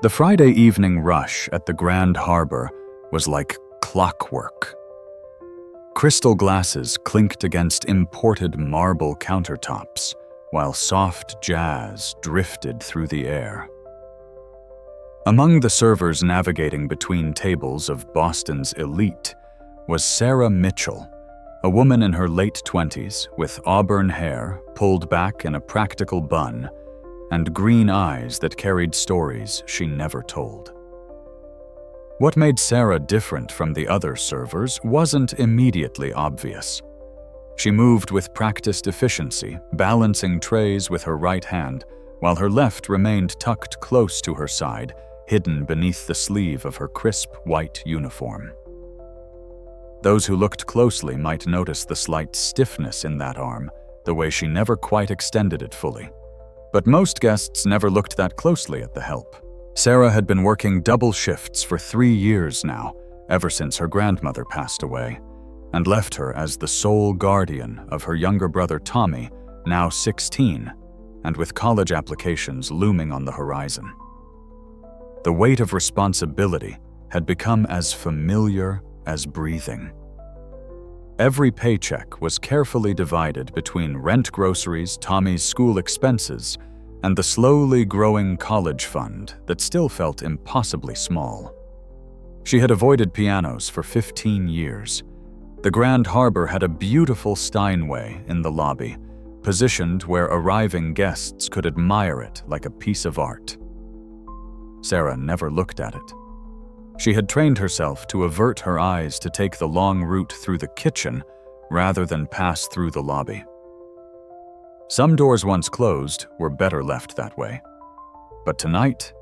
The Friday evening rush at the Grand Harbor was like clockwork. Crystal glasses clinked against imported marble countertops, while soft jazz drifted through the air. Among the servers navigating between tables of Boston's elite was Sarah Mitchell, a woman in her late 20s with auburn hair pulled back in a practical bun and green eyes that carried stories she never told. What made Sarah different from the other servers wasn't immediately obvious. She moved with practiced efficiency, balancing trays with her right hand, while her left remained tucked close to her side, hidden beneath the sleeve of her crisp white uniform. Those who looked closely might notice the slight stiffness in that arm, the way she never quite extended it fully. But most guests never looked that closely at the help. Sarah had been working double shifts for 3 years now, ever since her grandmother passed away, and left her as the sole guardian of her younger brother Tommy, now 16, and with college applications looming on the horizon. The weight of responsibility had become as familiar as breathing. Every paycheck was carefully divided between rent, groceries, Tommy's school expenses, and the slowly growing college fund that still felt impossibly small. She had avoided pianos for 15 years. The Grand Harbor had a beautiful Steinway in the lobby, positioned where arriving guests could admire it like a piece of art. Sarah never looked at it. She had trained herself to avert her eyes to take the long route through the kitchen rather than pass through the lobby. Some doors once closed were better left that way. But tonight,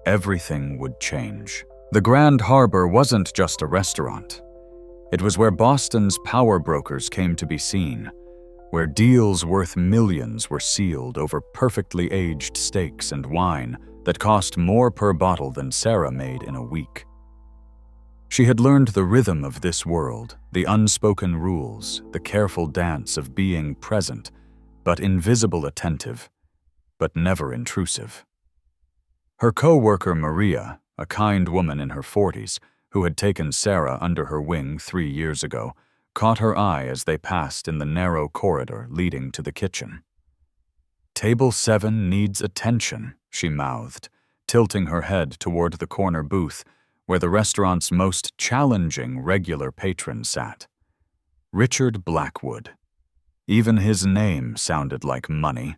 everything would change. The Grand Harbor wasn't just a restaurant. It was where Boston's power brokers came to be seen, where deals worth millions were sealed over perfectly aged steaks and wine that cost more per bottle than Sarah made in a week. She had learned the rhythm of this world, the unspoken rules, the careful dance of being present, but invisible attentive, but never intrusive. Her co-worker Maria, a kind woman in her 40s, who had taken Sarah under her wing 3 years ago, caught her eye as they passed in the narrow corridor leading to the kitchen. "Table 7 needs attention," she mouthed, tilting her head toward the corner booth where the restaurant's most challenging regular patron sat. Richard Blackwood. Even his name sounded like money.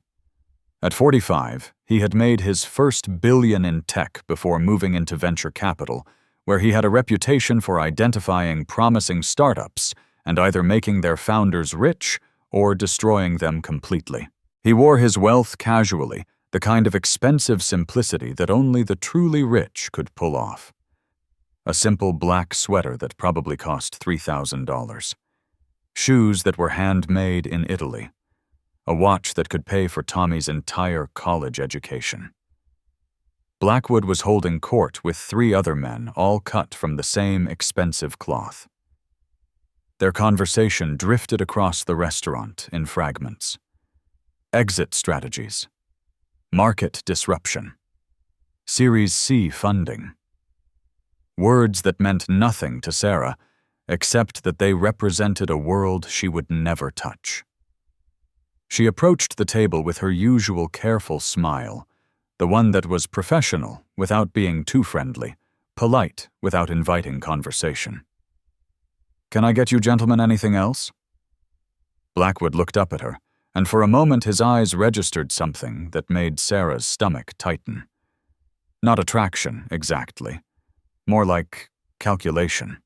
At 45, he had made his first billion in tech before moving into venture capital, where he had a reputation for identifying promising startups and either making their founders rich or destroying them completely. He wore his wealth casually, the kind of expensive simplicity that only the truly rich could pull off. A simple black sweater that probably cost $3,000. Shoes that were handmade in Italy. A watch that could pay for Tommy's entire college education. Blackwood was holding court with 3 other men, all cut from the same expensive cloth. Their conversation drifted across the restaurant in fragments. Exit strategies. Market disruption. Series C funding. Words that meant nothing to Sarah, except that they represented a world she would never touch. She approached the table with her usual careful smile, the one that was professional without being too friendly, polite without inviting conversation. "Can I get you gentlemen anything else?" Blackwood looked up at her, and for a moment his eyes registered something that made Sarah's stomach tighten. Not attraction, exactly. More like calculation.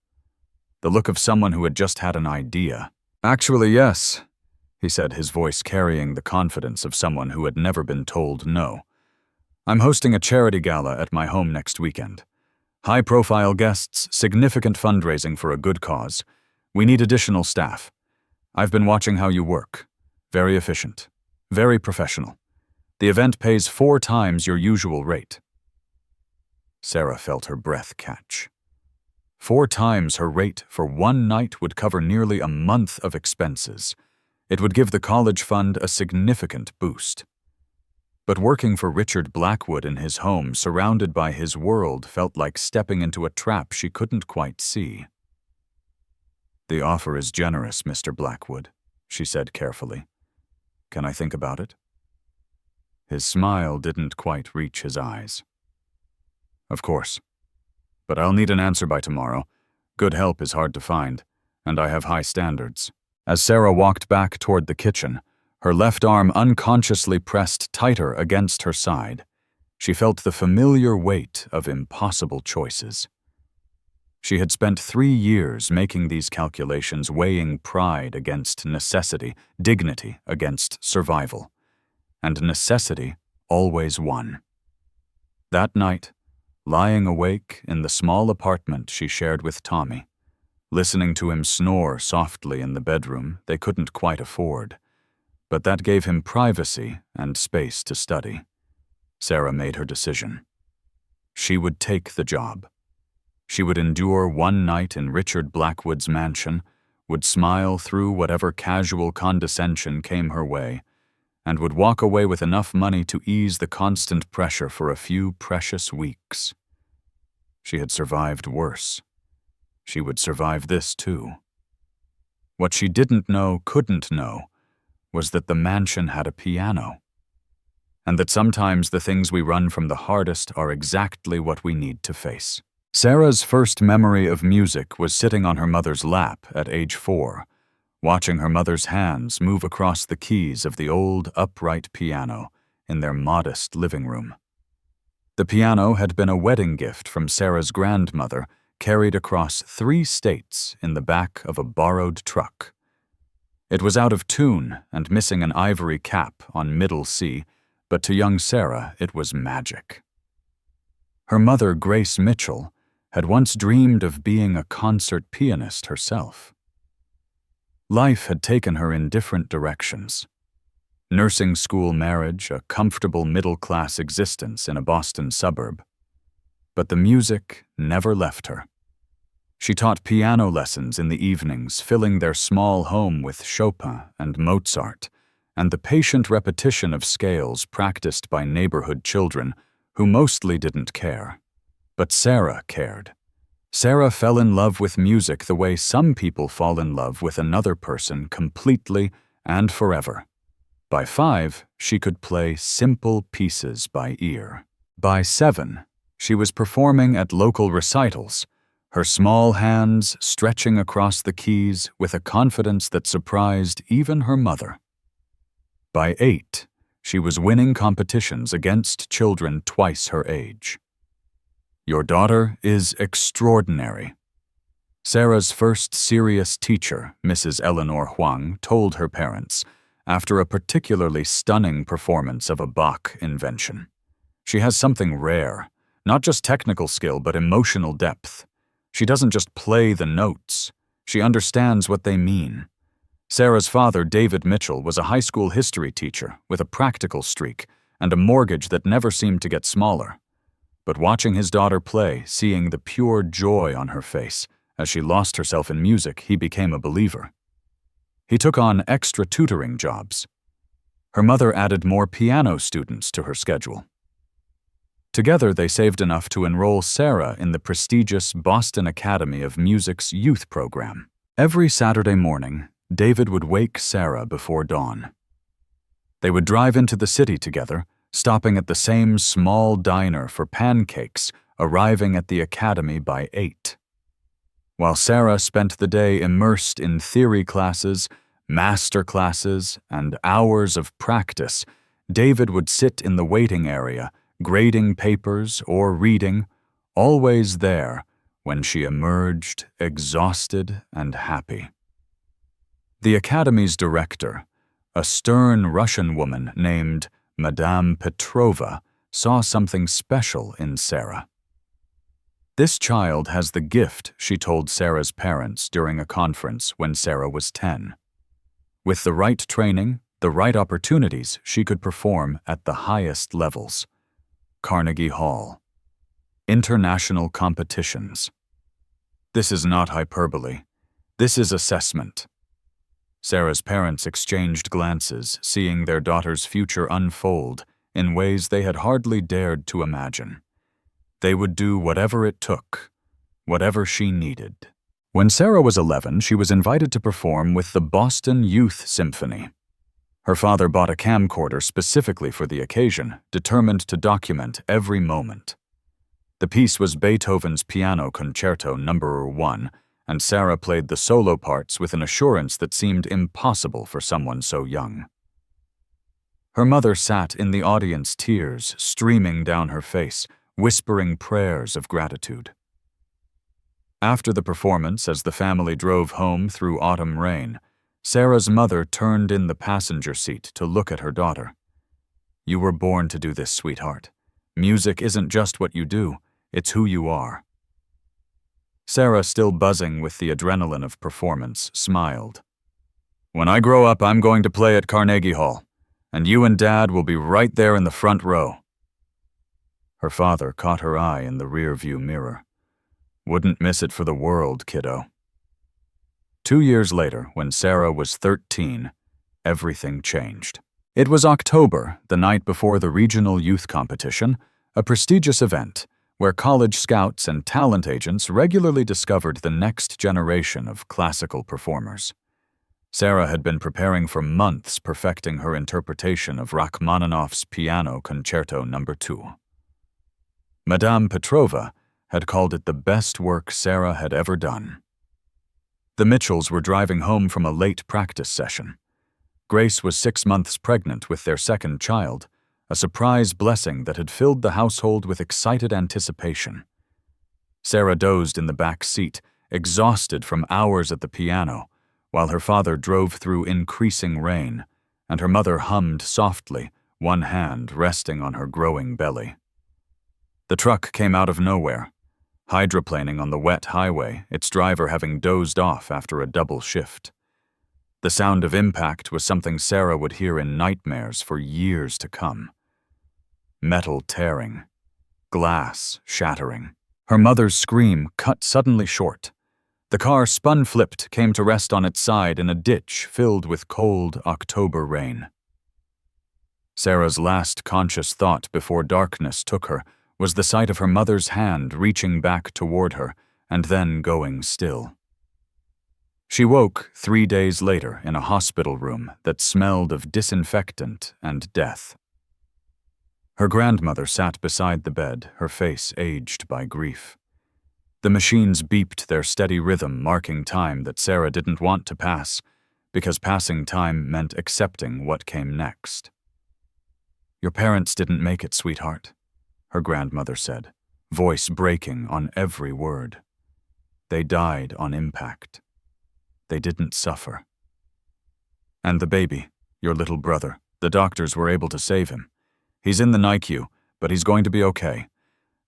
The look of someone who had just had an idea. "Actually, yes," he said, his voice carrying the confidence of someone who had never been told no. "I'm hosting a charity gala at my home next weekend. High-profile guests, significant fundraising for a good cause. We need additional staff. I've been watching how you work. Very efficient. Very professional. The event pays 4 times your usual rate." Sarah felt her breath catch. 4 times her rate for one night would cover nearly a month of expenses. It would give the college fund a significant boost. But working for Richard Blackwood in his home, surrounded by his world, felt like stepping into a trap she couldn't quite see. "The offer is generous, Mr. Blackwood," she said carefully. "Can I think about it?" His smile didn't quite reach his eyes. "Of course. But I'll need an answer by tomorrow. Good help is hard to find, and I have high standards." As Sarah walked back toward the kitchen, her left arm unconsciously pressed tighter against her side. She felt the familiar weight of impossible choices. She had spent 3 years making these calculations, weighing pride against necessity, dignity against survival. And necessity always won. That night, lying awake in the small apartment she shared with Tommy, listening to him snore softly in the bedroom they couldn't quite afford, but that gave him privacy and space to study, Sarah made her decision. She would take the job. She would endure one night in Richard Blackwood's mansion, would smile through whatever casual condescension came her way, and would walk away with enough money to ease the constant pressure for a few precious weeks. She had survived worse. She would survive this too. What she didn't know, couldn't know, was that the mansion had a piano, and that sometimes the things we run from the hardest are exactly what we need to face. Sarah's first memory of music was sitting on her mother's lap at age 4, watching her mother's hands move across the keys of the old upright piano in their modest living room. The piano had been a wedding gift from Sarah's grandmother, carried across 3 states in the back of a borrowed truck. It was out of tune and missing an ivory cap on middle C, but to young Sarah it was magic. Her mother, Grace Mitchell, had once dreamed of being a concert pianist herself. Life had taken her in different directions. Nursing school marriage, a comfortable middle-class existence in a Boston suburb. But the music never left her. She taught piano lessons in the evenings, filling their small home with Chopin and Mozart, and the patient repetition of scales practiced by neighborhood children who mostly didn't care. But Sarah cared. Sarah fell in love with music the way some people fall in love with another person completely and forever. By 5, she could play simple pieces by ear. By 7, she was performing at local recitals, her small hands stretching across the keys with a confidence that surprised even her mother. By 8, she was winning competitions against children twice her age. "Your daughter is extraordinary." Sarah's first serious teacher, Mrs. Eleanor Huang, told her parents, after a particularly stunning performance of a Bach invention. "She has something rare, not just technical skill but emotional depth. She doesn't just play the notes, she understands what they mean." Sarah's father, David Mitchell, was a high school history teacher with a practical streak and a mortgage that never seemed to get smaller. But watching his daughter play, seeing the pure joy on her face as she lost herself in music, he became a believer. He took on extra tutoring jobs. Her mother added more piano students to her schedule. Together, they saved enough to enroll Sarah in the prestigious Boston Academy of Music's youth program. Every Saturday morning, David would wake Sarah before dawn. They would drive into the city together, stopping at the same small diner for pancakes, arriving at the academy by 8. While Sarah spent the day immersed in theory classes, master classes, and hours of practice, David would sit in the waiting area, grading papers or reading, always there when she emerged exhausted and happy. The academy's director, a stern Russian woman named Madame Petrova, saw something special in Sarah. "This child has the gift," she told Sarah's parents during a conference when Sarah was 10. "With the right training, the right opportunities, she could perform at the highest levels. Carnegie Hall. International competitions. This is not hyperbole. This is assessment." Sarah's parents exchanged glances, seeing their daughter's future unfold in ways they had hardly dared to imagine. They would do whatever it took, whatever she needed. When Sarah was 11, she was invited to perform with the Boston Youth Symphony. Her father bought a camcorder specifically for the occasion, determined to document every moment. The piece was Beethoven's Piano Concerto No. 1, and Sarah played the solo parts with an assurance that seemed impossible for someone so young. Her mother sat in the audience, tears streaming down her face, whispering prayers of gratitude. After the performance, as the family drove home through autumn rain, Sarah's mother turned in the passenger seat to look at her daughter. "You were born to do this, sweetheart. Music isn't just what you do, it's who you are." Sarah, still buzzing with the adrenaline of performance, smiled. "When I grow up, I'm going to play at Carnegie Hall, and you and Dad will be right there in the front row." Her father caught her eye in the rear-view mirror. "Wouldn't miss it for the world, kiddo." 2 years later, when Sarah was 13, everything changed. It was October, the night before the regional youth competition, a prestigious event where college scouts and talent agents regularly discovered the next generation of classical performers. Sarah had been preparing for months, perfecting her interpretation of Rachmaninoff's Piano Concerto No. 2. Madame Petrova had called it the best work Sarah had ever done. The Mitchells were driving home from a late practice session. Grace was 6 months pregnant with their second child, a surprise blessing that had filled the household with excited anticipation. Sarah dozed in the back seat, exhausted from hours at the piano, while her father drove through increasing rain, and her mother hummed softly, one hand resting on her growing belly. The truck came out of nowhere, hydroplaning on the wet highway, its driver having dozed off after a double shift. The sound of impact was something Sarah would hear in nightmares for years to come. Metal tearing, glass shattering. Her mother's scream cut suddenly short. The car spun-flipped, came to rest on its side in a ditch filled with cold October rain. Sarah's last conscious thought before darkness took her was the sight of her mother's hand reaching back toward her and then going still. She woke 3 days later in a hospital room that smelled of disinfectant and death. Her grandmother sat beside the bed, her face aged by grief. The machines beeped their steady rhythm, marking time that Sarah didn't want to pass, because passing time meant accepting what came next. "Your parents didn't make it, sweetheart," her grandmother said, voice breaking on every word. "They died on impact. They didn't suffer. And the baby, your little brother, the doctors were able to save him. He's in the NICU, but he's going to be okay.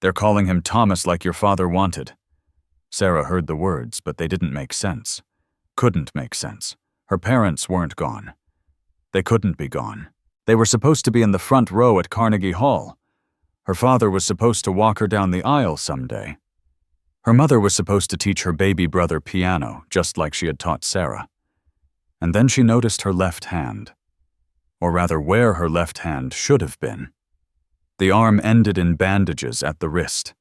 They're calling him Thomas like your father wanted." Sarah heard the words, but they didn't make sense. Couldn't make sense. Her parents weren't gone. They couldn't be gone. They were supposed to be in the front row at Carnegie Hall. Her father was supposed to walk her down the aisle someday. Her mother was supposed to teach her baby brother piano, just like she had taught Sarah. And then she noticed her left hand. Or rather, where her left hand should have been. The arm ended in bandages at the wrist.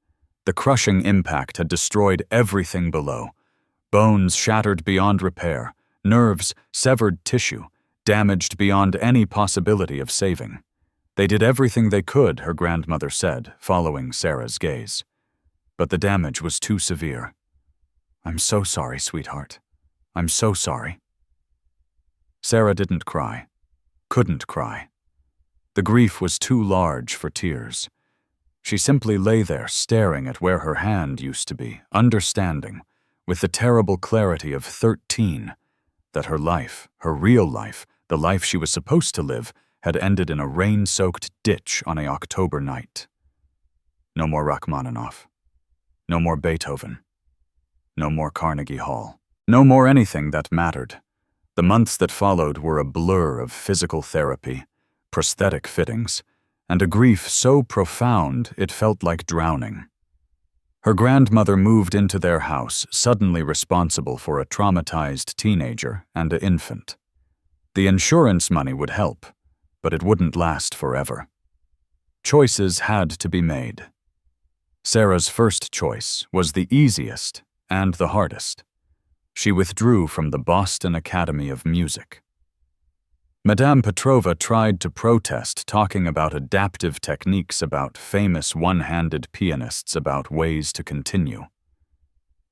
The crushing impact had destroyed everything below. Bones shattered beyond repair, nerves, severed tissue, damaged beyond any possibility of saving. They did everything they could, her grandmother said, following Sarah's gaze. But the damage was too severe. "I'm so sorry, sweetheart. I'm so sorry." Sarah didn't cry. Couldn't cry. The grief was too large for tears. She simply lay there staring at where her hand used to be, understanding, with the terrible clarity of 13, that her life, her real life, the life she was supposed to live, had ended in a rain-soaked ditch on an October night. No more Rachmaninoff. No more Beethoven. No more Carnegie Hall. No more anything that mattered. The months that followed were a blur of physical therapy, prosthetic fittings, and a grief so profound it felt like drowning. Her grandmother moved into their house, suddenly responsible for a traumatized teenager and an infant. The insurance money would help, but it wouldn't last forever. Choices had to be made. Sarah's first choice was the easiest and the hardest. She withdrew from the Boston Academy of Music. Madame Petrova tried to protest, talking about adaptive techniques, about famous one-handed pianists, about ways to continue.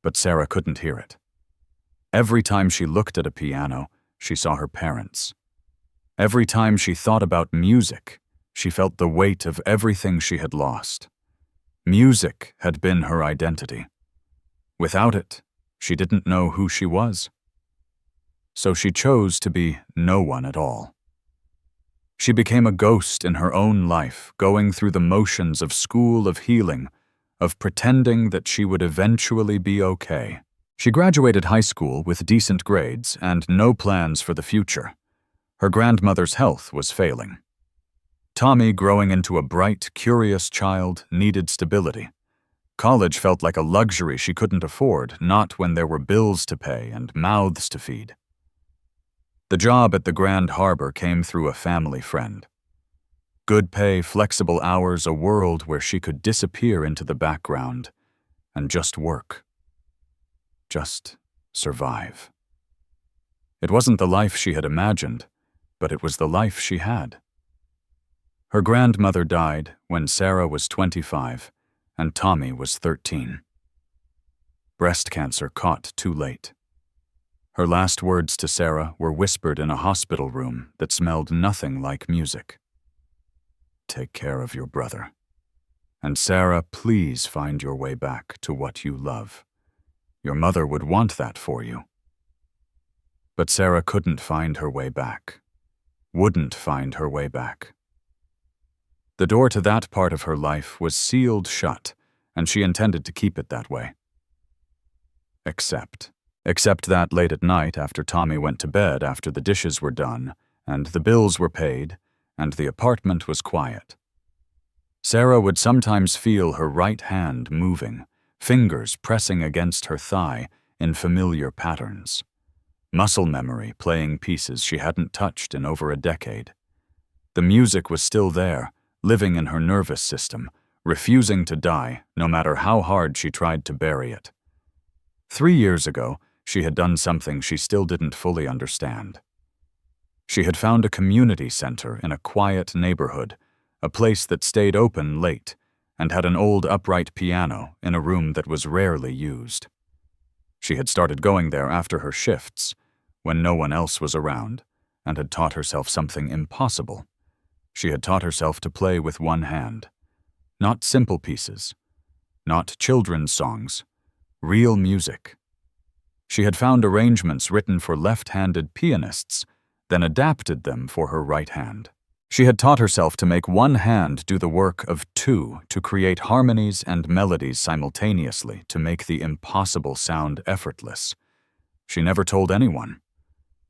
But Sarah couldn't hear it. Every time she looked at a piano, she saw her parents. Every time she thought about music, she felt the weight of everything she had lost. Music had been her identity. Without it, she didn't know who she was. So she chose to be no one at all. She became a ghost in her own life, going through the motions of school of healing, of pretending that she would eventually be okay. She graduated high school with decent grades and no plans for the future. Her grandmother's health was failing. Tommy, growing into a bright, curious child, needed stability. College felt like a luxury she couldn't afford, not when there were bills to pay and mouths to feed. The job at the Grand Harbor came through a family friend. Good pay, flexible hours, a world where she could disappear into the background and just work. Just survive. It wasn't the life she had imagined, but it was the life she had. Her grandmother died when Sarah was 25 and Tommy was 13. Breast cancer caught too late. Her last words to Sarah were whispered in a hospital room that smelled nothing like music. Take care of your brother. And Sarah, please find your way back to what you love. Your mother would want that for you. But Sarah couldn't find her way back. Wouldn't find her way back. The door to that part of her life was sealed shut, and she intended to keep it that way. Except that late at night, after Tommy went to bed, after the dishes were done, and the bills were paid, and the apartment was quiet, Sarah would sometimes feel her right hand moving, fingers pressing against her thigh in familiar patterns. Muscle memory playing pieces she hadn't touched in over a decade. The music was still there, living in her nervous system, refusing to die, no matter how hard she tried to bury it. 3 years ago, she had done something she still didn't fully understand. She had found a community center in a quiet neighborhood, a place that stayed open late, and had an old upright piano in a room that was rarely used. She had started going there after her shifts, when no one else was around, and had taught herself something impossible. She had taught herself to play with one hand. Not simple pieces, not children's songs, real music. She had found arrangements written for left-handed pianists, then adapted them for her right hand. She had taught herself to make one hand do the work of two, to create harmonies and melodies simultaneously, to make the impossible sound effortless. She never told anyone.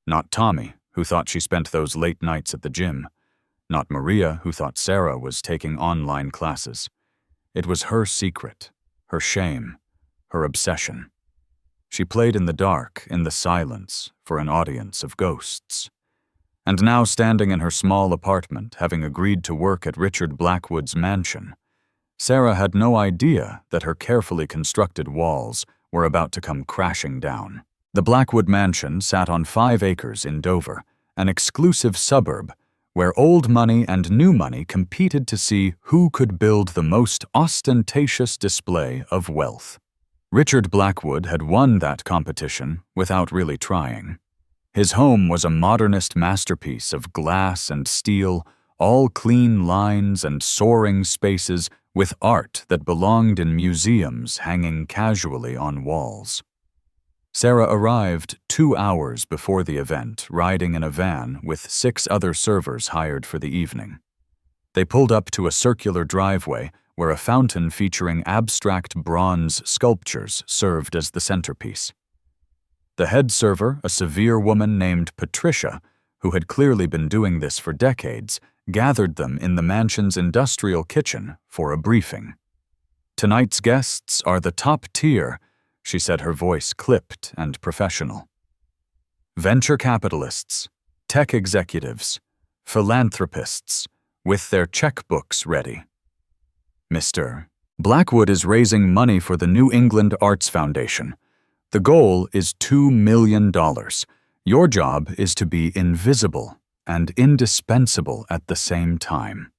Not Tommy, who thought she spent those late nights at the gym. Not Maria, who thought Sarah was taking online classes. It was her secret, her shame, her obsession. She played in the dark, in the silence, for an audience of ghosts. And now, standing in her small apartment, having agreed to work at Richard Blackwood's mansion, Sarah had no idea that her carefully constructed walls were about to come crashing down. The Blackwood mansion sat on 5 acres in Dover, an exclusive suburb where old money and new money competed to see who could build the most ostentatious display of wealth. Richard Blackwood had won that competition without really trying. His home was a modernist masterpiece of glass and steel, all clean lines and soaring spaces with art that belonged in museums hanging casually on walls. Sarah arrived 2 hours before the event, riding in a van with 6 other servers hired for the evening. They pulled up to a circular driveway where a fountain featuring abstract bronze sculptures served as the centerpiece. The head server, a severe woman named Patricia, who had clearly been doing this for decades, gathered them in the mansion's industrial kitchen for a briefing. "Tonight's guests are the top tier," she said, her voice clipped and professional. "Venture capitalists, tech executives, philanthropists, with their checkbooks ready." Mr. Blackwood is raising money for the New England Arts Foundation. The goal is $2 million. Your job is to be invisible and indispensable at the same time.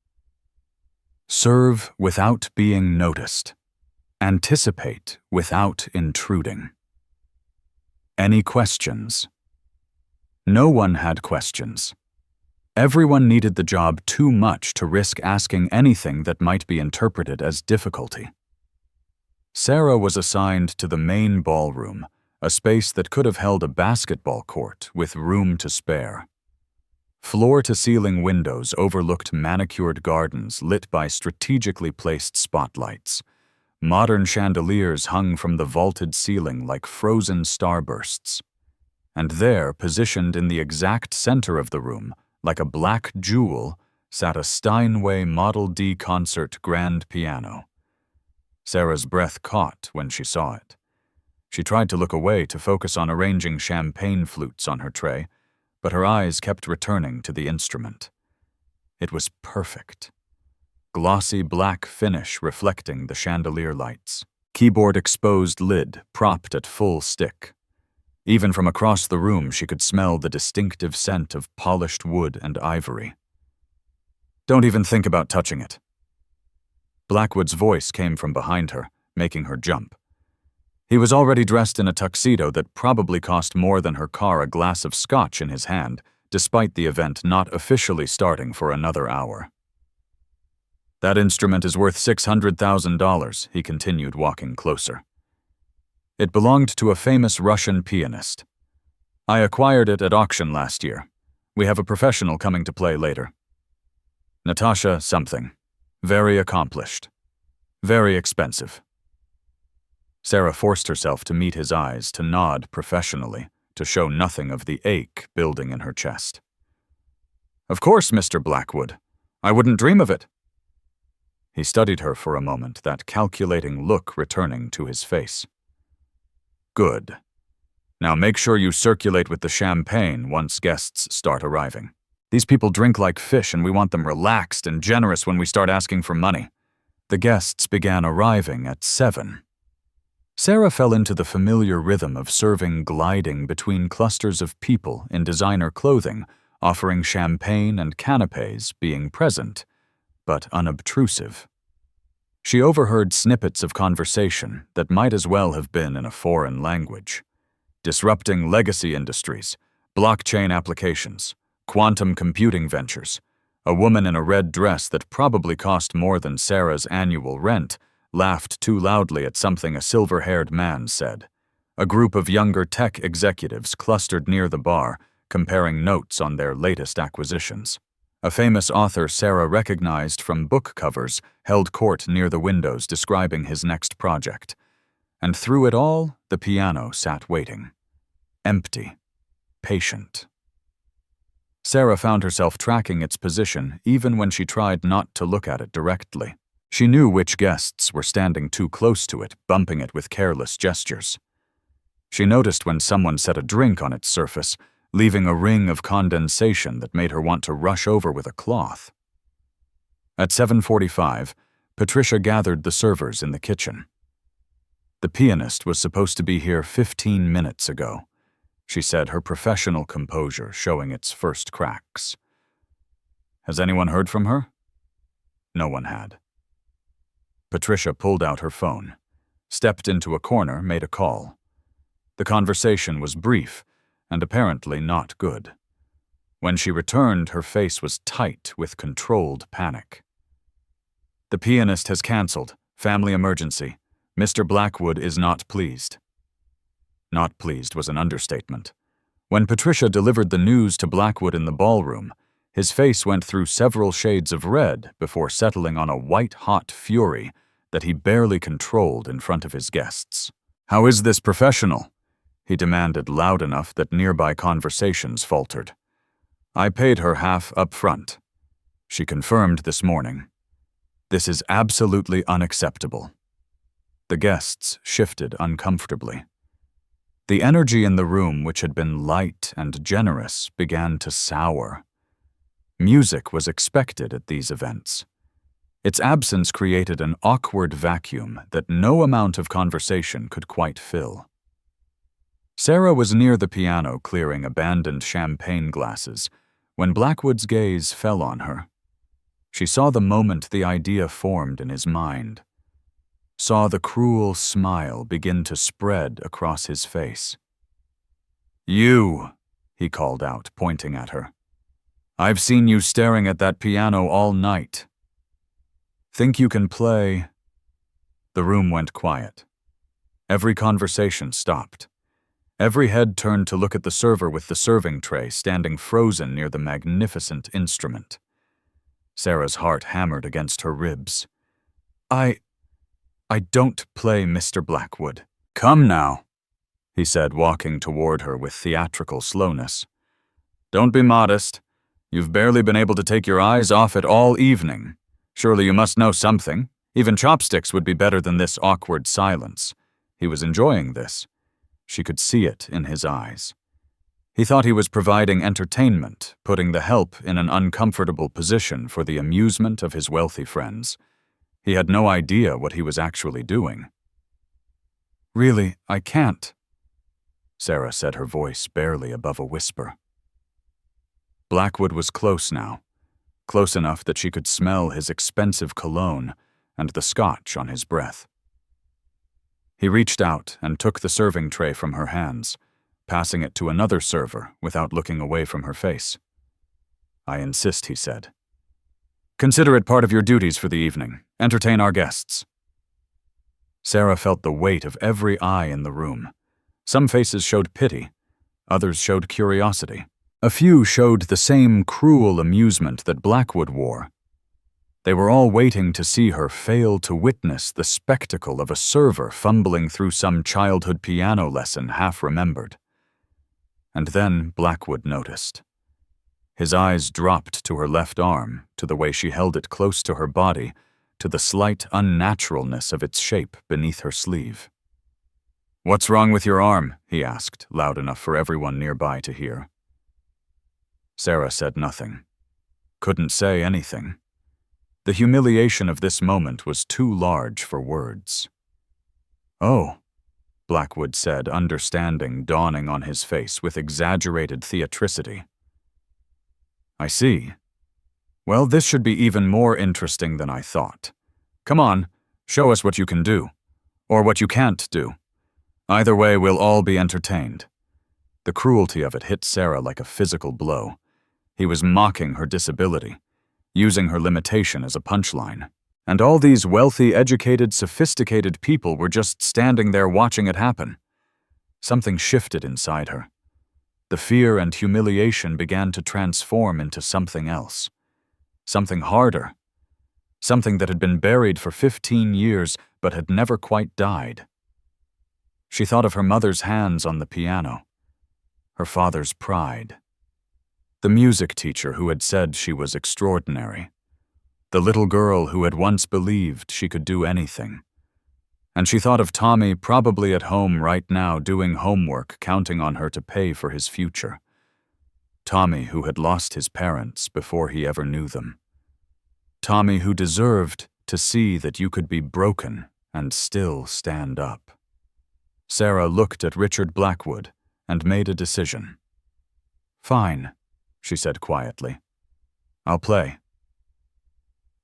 Serve without being noticed. Anticipate without intruding. Any questions? No one had questions. Everyone needed the job too much to risk asking anything that might be interpreted as difficulty. Sarah was assigned to the main ballroom, a space that could have held a basketball court with room to spare. Floor-to-ceiling windows overlooked manicured gardens lit by strategically placed spotlights. Modern chandeliers hung from the vaulted ceiling like frozen starbursts. And there, positioned in the exact center of the room, like a black jewel, sat a Steinway Model D concert grand piano. Sarah's breath caught when she saw it. She tried to look away to focus on arranging champagne flutes on her tray, but her eyes kept returning to the instrument. It was perfect. Glossy black finish reflecting the chandelier lights. Keyboard exposed lid propped at full stick. Even from across the room, she could smell the distinctive scent of polished wood and ivory. "Don't even think about touching it." Blackwood's voice came from behind her, making her jump. He was already dressed in a tuxedo that probably cost more than her car a glass of scotch in his hand, despite the event not officially starting for another hour. "That instrument is worth $600,000, he continued, walking closer. "It belonged to a famous Russian pianist. I acquired it at auction last year. We have a professional coming to play later. Natasha something. Very accomplished. Very expensive." Sarah forced herself to meet his eyes, to nod professionally, to show nothing of the ache building in her chest. "Of course, Mr. Blackwood. I wouldn't dream of it." He studied her for a moment, that calculating look returning to his face. "Good. Now make sure you circulate with the champagne once guests start arriving. These people drink like fish and we want them relaxed and generous when we start asking for money." The guests began arriving at 7. Sarah fell into the familiar rhythm of serving gliding between clusters of people in designer clothing, offering champagne and canapés, being present, but unobtrusive. She overheard snippets of conversation that might as well have been in a foreign language. Disrupting legacy industries, blockchain applications, quantum computing ventures. A woman in a red dress that probably cost more than Sarah's annual rent laughed too loudly at something a silver-haired man said. A group of younger tech executives clustered near the bar, comparing notes on their latest acquisitions. A famous author Sarah recognized from book covers held court near the windows describing his next project. And through it all, the piano sat waiting. Empty. Patient. Sarah found herself tracking its position even when she tried not to look at it directly. She knew which guests were standing too close to it, bumping it with careless gestures. She noticed when someone set a drink on its surface, leaving a ring of condensation that made her want to rush over with a cloth. At 7:45, Patricia gathered the servers in the kitchen. The pianist was supposed to be here 15 minutes ago, she said, her professional composure showing its first cracks. "Has anyone heard from her?" No one had. Patricia pulled out her phone, stepped into a corner, made a call. The conversation was brief, and apparently not good. When she returned, her face was tight with controlled panic. "The pianist has canceled. Family emergency. Mr. Blackwood is not pleased." Not pleased was an understatement. When Patricia delivered the news to Blackwood in the ballroom, his face went through several shades of red before settling on a white-hot fury that he barely controlled in front of his guests. "How is this professional?" he demanded loud enough that nearby conversations faltered. "I paid her half up front," she confirmed this morning. "This is absolutely unacceptable." The guests shifted uncomfortably. The energy in the room, which had been light and generous, began to sour. Music was expected at these events. Its absence created an awkward vacuum that no amount of conversation could quite fill. Sarah was near the piano clearing abandoned champagne glasses when Blackwood's gaze fell on her. She saw the moment the idea formed in his mind, saw the cruel smile begin to spread across his face. "You," he called out, pointing at her. "I've seen you staring at that piano all night. Think you can play?" The room went quiet. Every conversation stopped. Every head turned to look at the server with the serving tray standing frozen near the magnificent instrument. Sarah's heart hammered against her ribs. I don't play, Mr. Blackwood." "Come now," he said, walking toward her with theatrical slowness. "Don't be modest. You've barely been able to take your eyes off it all evening. Surely you must know something. Even chopsticks would be better than this awkward silence." He was enjoying this. She could see it in his eyes. He thought he was providing entertainment, putting the help in an uncomfortable position for the amusement of his wealthy friends. He had no idea what he was actually doing. "Really, I can't," Sarah said, her voice barely above a whisper. Blackwood was close now, close enough that she could smell his expensive cologne and the scotch on his breath. He reached out and took the serving tray from her hands, passing it to another server without looking away from her face. "I insist," he said. "Consider it part of your duties for the evening. Entertain our guests." Sarah felt the weight of every eye in the room. Some faces showed pity, others showed curiosity. A few showed the same cruel amusement that Blackwood wore. They were all waiting to see her fail to witness the spectacle of a server fumbling through some childhood piano lesson half-remembered. And then Blackwood noticed. His eyes dropped to her left arm, to the way she held it close to her body, to the slight unnaturalness of its shape beneath her sleeve. "What's wrong with your arm?" he asked, loud enough for everyone nearby to hear. Sarah said nothing. Couldn't say anything. The humiliation of this moment was too large for words. "Oh," Blackwood said, understanding dawning on his face with exaggerated theatricity. "I see. Well, this should be even more interesting than I thought. Come on, show us what you can do. Or what you can't do. Either way, we'll all be entertained." The cruelty of it hit Sarah like a physical blow. He was mocking her disability, using her limitation as a punchline. And all these wealthy, educated, sophisticated people were just standing there watching it happen. Something shifted inside her. The fear and humiliation began to transform into something else. Something harder. Something that had been buried for 15 years but had never quite died. She thought of her mother's hands on the piano, her father's pride, the music teacher who had said she was extraordinary, the little girl who had once believed she could do anything. And she thought of Tommy probably at home right now doing homework, counting on her to pay for his future. Tommy who had lost his parents before he ever knew them. Tommy who deserved to see that you could be broken and still stand up. Sarah looked at Richard Blackwood and made a decision. "Fine," she said quietly. "I'll play."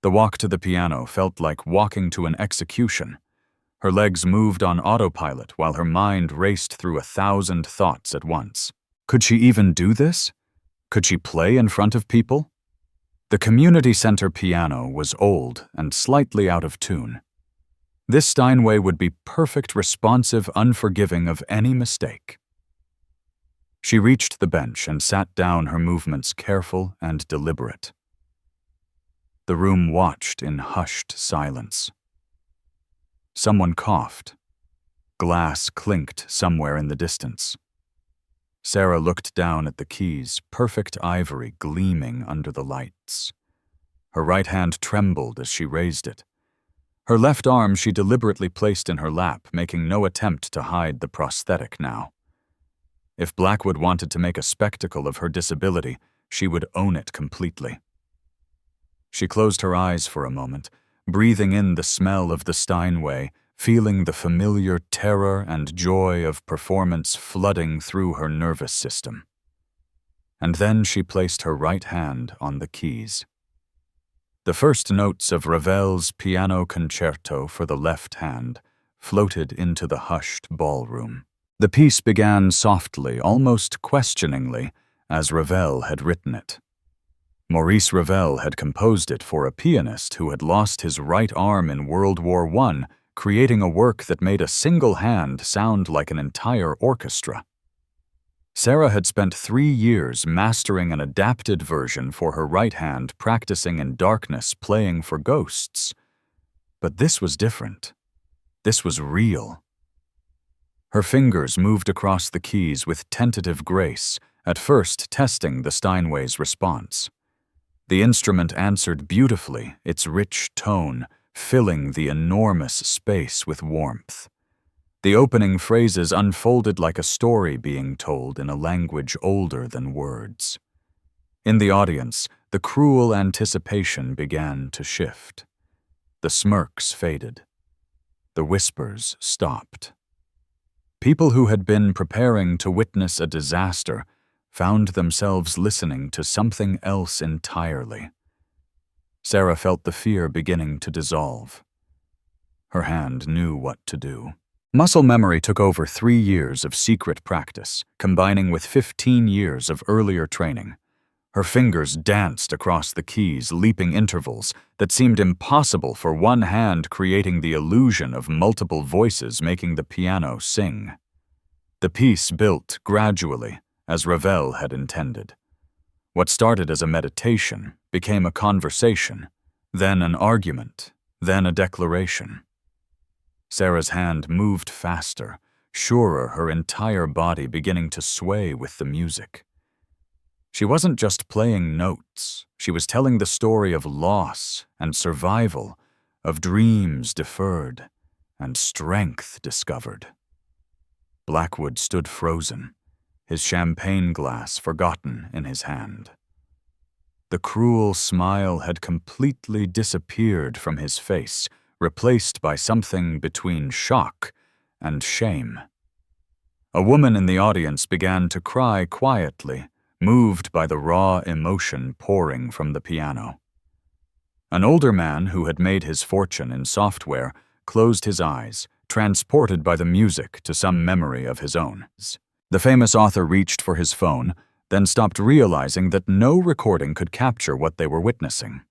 The walk to the piano felt like walking to an execution. Her legs moved on autopilot while her mind raced through 1,000 thoughts at once. Could she even do this? Could she play in front of people? The community center piano was old and slightly out of tune. This Steinway would be perfect, responsive, unforgiving of any mistake. She reached the bench and sat down, her movements careful and deliberate. The room watched in hushed silence. Someone coughed. Glass clinked somewhere in the distance. Sarah looked down at the keys, perfect ivory gleaming under the lights. Her right hand trembled as she raised it. Her left arm she deliberately placed in her lap, making no attempt to hide the prosthetic now. If Blackwood wanted to make a spectacle of her disability, she would own it completely. She closed her eyes for a moment, breathing in the smell of the Steinway, feeling the familiar terror and joy of performance flooding through her nervous system. And then she placed her right hand on the keys. The first notes of Ravel's piano concerto for the left hand floated into the hushed ballroom. The piece began softly, almost questioningly, as Ravel had written it. Maurice Ravel had composed it for a pianist who had lost his right arm in World War I, creating a work that made a single hand sound like an entire orchestra. Sarah had spent 3 years mastering an adapted version for her right hand, practicing in darkness, playing for ghosts. But this was different. This was real. Her fingers moved across the keys with tentative grace, at first testing the Steinway's response. The instrument answered beautifully, its rich tone filling the enormous space with warmth. The opening phrases unfolded like a story being told in a language older than words. In the audience, the cruel anticipation began to shift. The smirks faded. The whispers stopped. People who had been preparing to witness a disaster found themselves listening to something else entirely. Sarah felt the fear beginning to dissolve. Her hand knew what to do. Muscle memory took over 3 years of secret practice, combining with 15 years of earlier training. Her fingers danced across the keys, leaping intervals that seemed impossible for one hand, creating the illusion of multiple voices making the piano sing. The piece built gradually, as Ravel had intended. What started as a meditation became a conversation, then an argument, then a declaration. Sarah's hand moved faster, surer, her entire body beginning to sway with the music. She wasn't just playing notes, she was telling the story of loss and survival, of dreams deferred and strength discovered. Blackwood stood frozen, his champagne glass forgotten in his hand. The cruel smile had completely disappeared from his face, replaced by something between shock and shame. A woman in the audience began to cry quietly, moved by the raw emotion pouring from the piano. An older man who had made his fortune in software closed his eyes, transported by the music to some memory of his own. The famous author reached for his phone, then stopped, realizing that no recording could capture what they were witnessing.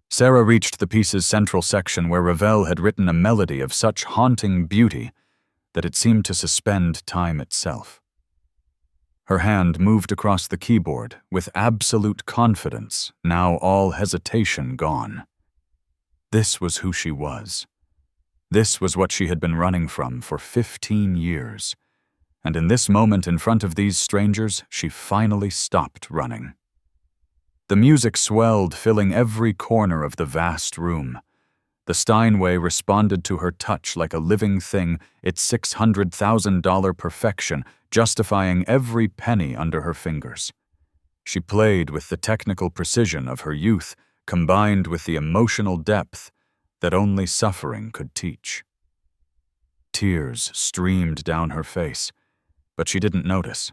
Sarah reached the piece's central section where Ravel had written a melody of such haunting beauty that it seemed to suspend time itself. Her hand moved across the keyboard with absolute confidence, now all hesitation gone. This was who she was. This was what she had been running from for 15 years. And in this moment in front of these strangers, she finally stopped running. The music swelled, filling every corner of the vast room. The Steinway responded to her touch like a living thing, its $600,000 perfection justifying every penny under her fingers. She played with the technical precision of her youth, combined with the emotional depth that only suffering could teach. Tears streamed down her face, but she didn't notice.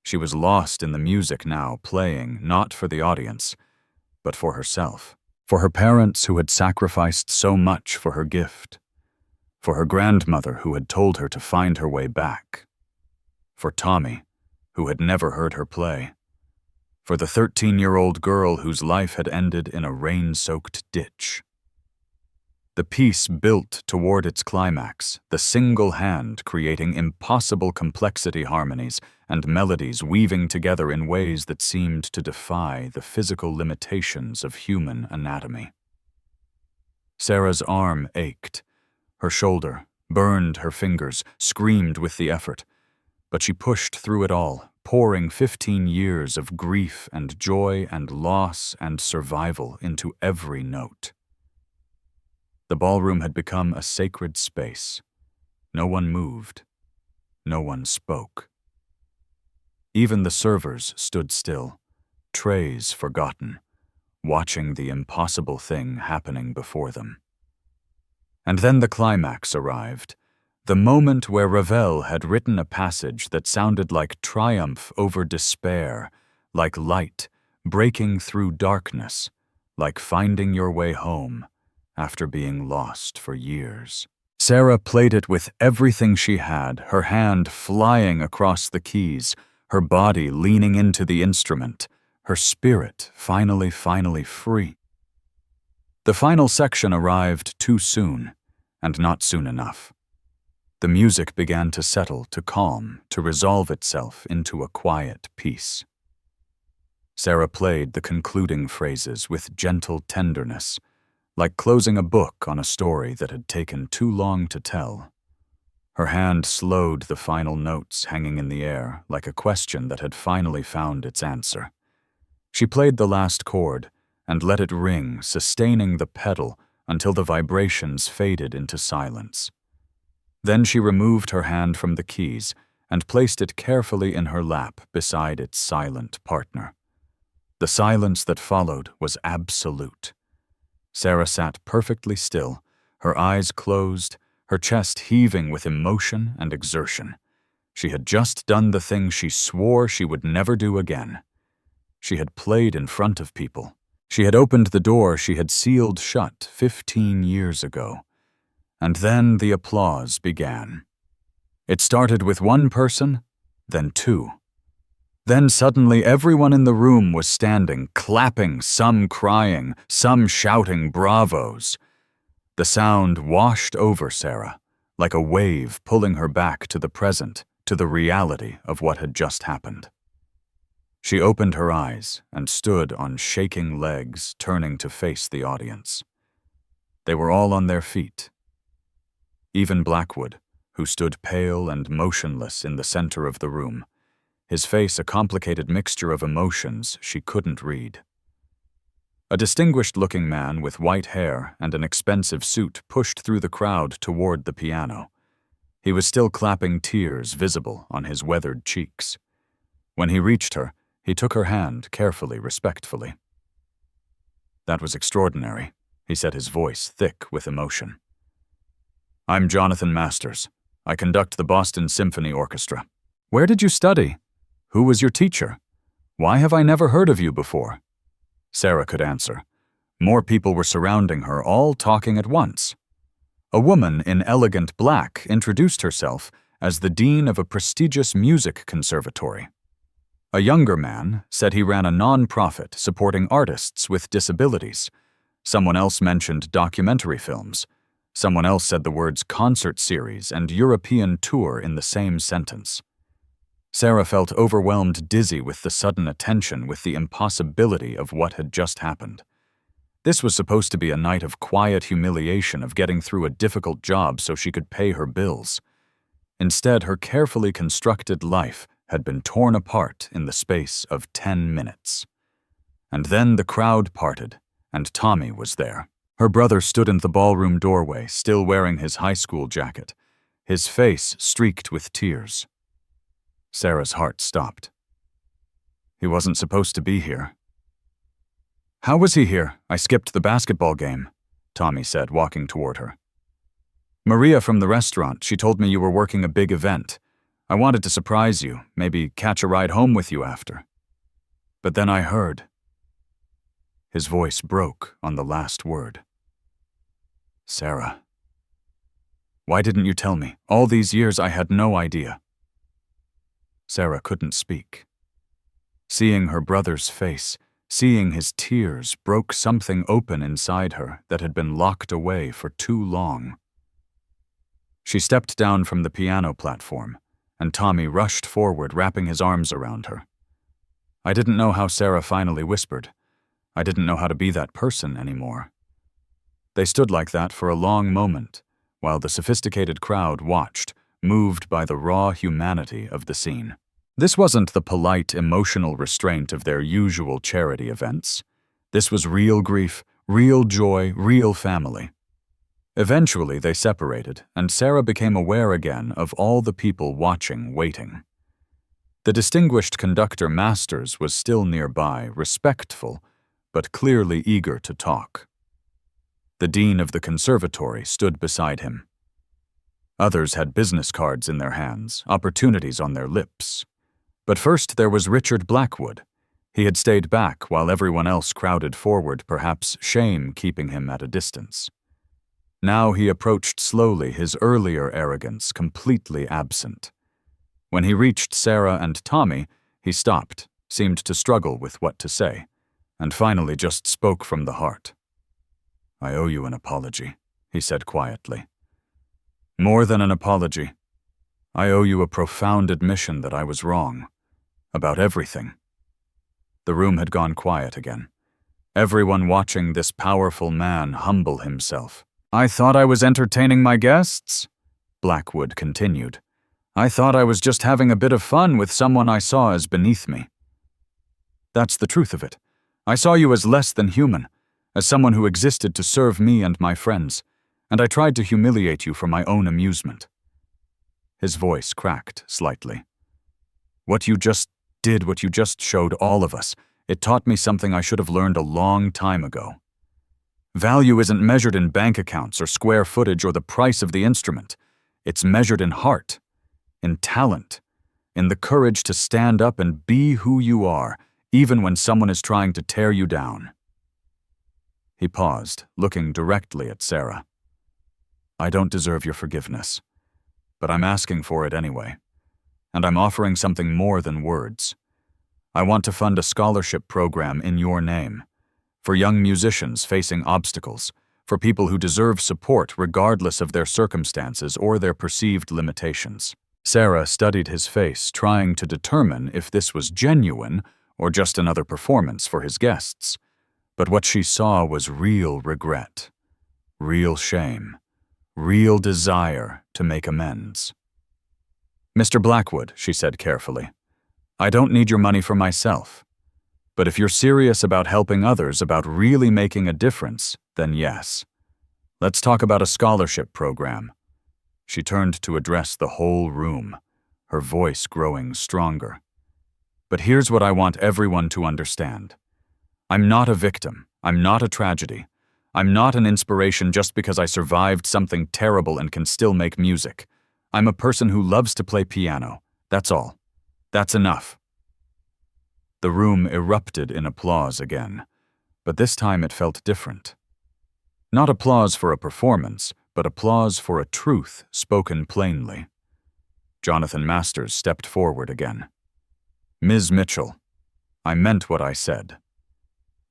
She was lost in the music now, playing not for the audience, but for herself, for her parents who had sacrificed so much for her gift, for her grandmother who had told her to find her way back, for Tommy, who had never heard her play, for the 13-year-old girl whose life had ended in a rain-soaked ditch. The piece built toward its climax, the single hand creating impossible complexity harmonies and melodies weaving together in ways that seemed to defy the physical limitations of human anatomy. Sarah's arm ached. Her shoulder burned, her fingers screamed with the effort. But she pushed through it all, pouring 15 years of grief and joy and loss and survival into every note. The ballroom had become a sacred space. No one moved. No one spoke. Even the servers stood still, trays forgotten, watching the impossible thing happening before them. And then the climax arrived, the moment where Ravel had written a passage that sounded like triumph over despair, like light breaking through darkness, like finding your way home after being lost for years. Sarah played it with everything she had, her hand flying across the keys, her body leaning into the instrument, her spirit finally free. The final section arrived too soon, and not soon enough. The music began to settle, to calm, to resolve itself into a quiet peace. Sarah played the concluding phrases with gentle tenderness, like closing a book on a story that had taken too long to tell. Her hand slowed the final notes hanging in the air, like a question that had finally found its answer. She played the last chord and let it ring, sustaining the pedal until the vibrations faded into silence. Then she removed her hand from the keys and placed it carefully in her lap beside its silent partner. The silence that followed was absolute. Sarah sat perfectly still, her eyes closed, her chest heaving with emotion and exertion. She had just done the thing she swore she would never do again. She had played in front of people. She had opened the door she had sealed shut 15 years ago. And then the applause began. It started with one person, then two. Then suddenly everyone in the room was standing, clapping, some crying, some shouting bravos. The sound washed over Sarah, like a wave pulling her back to the present, to the reality of what had just happened. She opened her eyes and stood on shaking legs, turning to face the audience. They were all on their feet. Even Blackwood, who stood pale and motionless in the center of the room, his face a complicated mixture of emotions she couldn't read. A distinguished-looking man with white hair and an expensive suit pushed through the crowd toward the piano. He was still clapping, tears visible on his weathered cheeks. When he reached her, he took her hand carefully, respectfully. "That was extraordinary," he said, his voice thick with emotion. "I'm Jonathan Masters. I conduct the Boston Symphony Orchestra." "Where did you study? Who was your teacher? Why have I never heard of you before?" Sarah could answer. More people were surrounding her, all talking at once. A woman in elegant black introduced herself as the dean of a prestigious music conservatory. A younger man said he ran a non-profit supporting artists with disabilities. Someone else mentioned documentary films. Someone else said the words concert series and European tour in the same sentence. Sarah felt overwhelmed, dizzy with the sudden attention, with the impossibility of what had just happened. This was supposed to be a night of quiet humiliation, of getting through a difficult job so she could pay her bills. Instead, her carefully constructed life had been torn apart in the space of 10 minutes. And then the crowd parted, and Tommy was there. Her brother stood in the ballroom doorway, still wearing his high school jacket, his face streaked with tears. Sarah's heart stopped. He wasn't supposed to be here. "How was he here? I skipped the basketball game," Tommy said, walking toward her. "Maria from the restaurant, she told me you were working a big event. I wanted to surprise you, maybe catch a ride home with you after. But then I heard." His voice broke on the last word. "Sarah. Why didn't you tell me? All these years I had no idea." Sarah couldn't speak. Seeing her brother's face, seeing his tears, broke something open inside her that had been locked away for too long. She stepped down from the piano platform, and Tommy rushed forward, wrapping his arms around her. I didn't know how Sarah finally whispered. I didn't know how to be that person anymore. They stood like that for a long moment, while the sophisticated crowd watched, moved by the raw humanity of the scene. This wasn't the polite, emotional restraint of their usual charity events. This was real grief, real joy, real family. Eventually, they separated, and Sarah became aware again of all the people watching, waiting. The distinguished conductor Masters was still nearby, respectful, but clearly eager to talk. The dean of the conservatory stood beside him. Others had business cards in their hands, opportunities on their lips. But first there was Richard Blackwood. He had stayed back while everyone else crowded forward, perhaps shame keeping him at a distance. Now he approached slowly, his earlier arrogance completely absent. When he reached Sarah and Tommy, he stopped, seemed to struggle with what to say, and finally just spoke from the heart. "I owe you an apology," he said quietly. "More than an apology. I owe you a profound admission that I was wrong. About everything." The room had gone quiet again. Everyone watching this powerful man humble himself. "I thought I was entertaining my guests," Blackwood continued. "I thought I was just having a bit of fun with someone I saw as beneath me. That's the truth of it. I saw you as less than human, as someone who existed to serve me and my friends, and I tried to humiliate you for my own amusement." His voice cracked slightly. What you just showed all of us. It taught me something I should have learned a long time ago. Value isn't measured in bank accounts or square footage or the price of the instrument. It's measured in heart, in talent, in the courage to stand up and be who you are, even when someone is trying to tear you down. He paused, looking directly at Sarah. "I don't deserve your forgiveness, but I'm asking for it anyway. And I'm offering something more than words. I want to fund a scholarship program in your name, for young musicians facing obstacles, for people who deserve support regardless of their circumstances or their perceived limitations." Sarah studied his face, trying to determine if this was genuine or just another performance for his guests. But what she saw was real regret, real shame, real desire to make amends. "Mr. Blackwood," she said carefully, "I don't need your money for myself. But if you're serious about helping others, about really making a difference, then yes. Let's talk about a scholarship program." She turned to address the whole room, her voice growing stronger. "But here's what I want everyone to understand. I'm not a victim. I'm not a tragedy. I'm not an inspiration just because I survived something terrible and can still make music. I'm a person who loves to play piano. That's all. That's enough." The room erupted in applause again, but this time it felt different. Not applause for a performance, but applause for a truth spoken plainly. Jonathan Masters stepped forward again. "Ms. Mitchell, I meant what I said.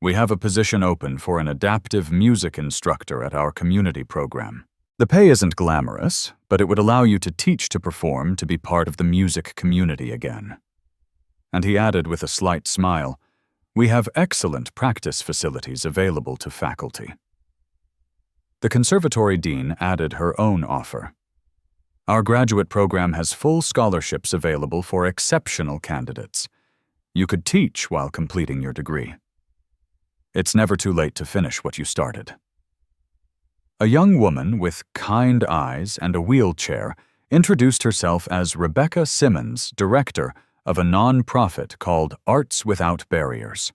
We have a position open for an adaptive music instructor at our community program. The pay isn't glamorous, but it would allow you to teach to perform, to be part of the music community again." And he added with a slight smile, "We have excellent practice facilities available to faculty." The conservatory dean added her own offer. "Our graduate program has full scholarships available for exceptional candidates. You could teach while completing your degree. It's never too late to finish what you started." A young woman with kind eyes and a wheelchair introduced herself as Rebecca Simmons, director of a non-profit called Arts Without Barriers.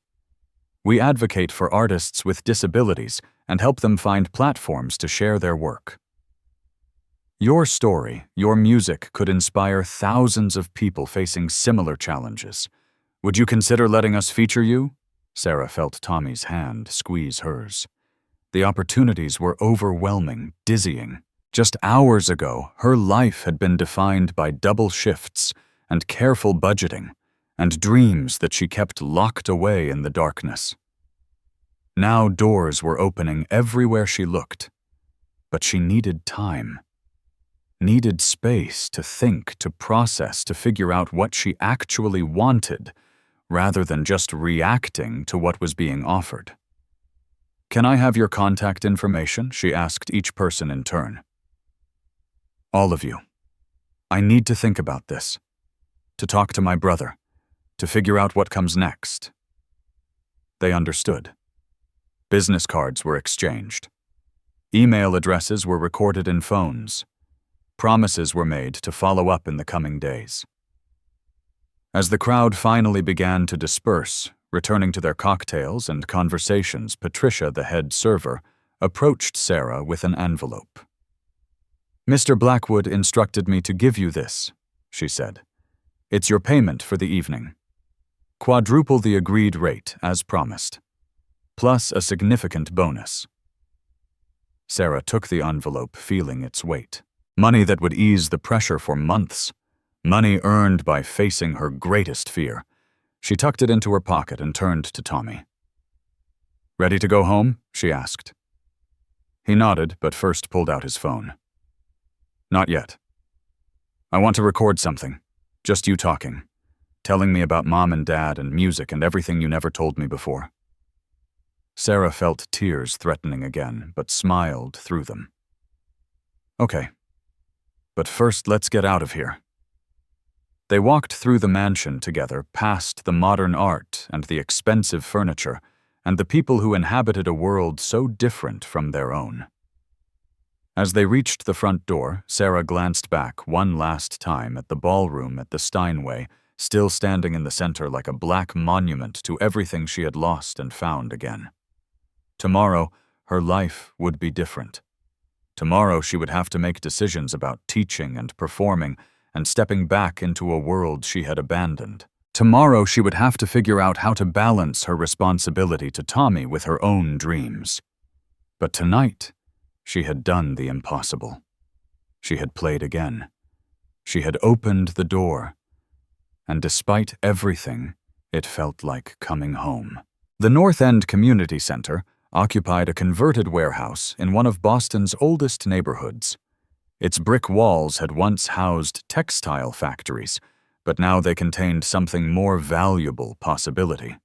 "We advocate for artists with disabilities and help them find platforms to share their work. Your story, your music could inspire thousands of people facing similar challenges. Would you consider letting us feature you?" Sarah felt Tommy's hand squeeze hers. The opportunities were overwhelming, dizzying. Just hours ago, her life had been defined by double shifts and careful budgeting, and dreams that she kept locked away in the darkness. Now doors were opening everywhere she looked, but she needed time. Needed space to think, to process, to figure out what she actually wanted, rather than just reacting to what was being offered. "Can I have your contact information?" she asked each person in turn. "All of you. I need to think about this, to talk to my brother, to figure out what comes next." They understood. Business cards were exchanged. Email addresses were recorded in phones. Promises were made to follow up in the coming days. As the crowd finally began to disperse, Returning to their cocktails and conversations, Patricia, the head server, approached Sarah with an envelope. "Mr. Blackwood instructed me to give you this," she said. "It's your payment for the evening. Quadruple the agreed rate, as promised, plus a significant bonus." Sarah took the envelope, feeling its weight. Money that would ease the pressure for months. Money earned by facing her greatest fear. She tucked it into her pocket and turned to Tommy. "Ready to go home?" she asked. He nodded, but first pulled out his phone. "Not yet. I want to record something. Just you talking. Telling me about Mom and Dad and music and everything you never told me before." Sarah felt tears threatening again, but smiled through them. "Okay. But first, let's get out of here." They walked through the mansion together, past the modern art and the expensive furniture, and the people who inhabited a world so different from their own. As they reached the front door, Sarah glanced back one last time at the ballroom at the Steinway, still standing in the center like a black monument to everything she had lost and found again. Tomorrow, her life would be different. Tomorrow she would have to make decisions about teaching and performing and stepping back into a world she had abandoned. Tomorrow she would have to figure out how to balance her responsibility to Tommy with her own dreams. But tonight, she had done the impossible. She had played again. She had opened the door. And despite everything, it felt like coming home. The North End Community Center occupied a converted warehouse in one of Boston's oldest neighborhoods. Its brick walls had once housed textile factories, but now they contained something more valuable possibility.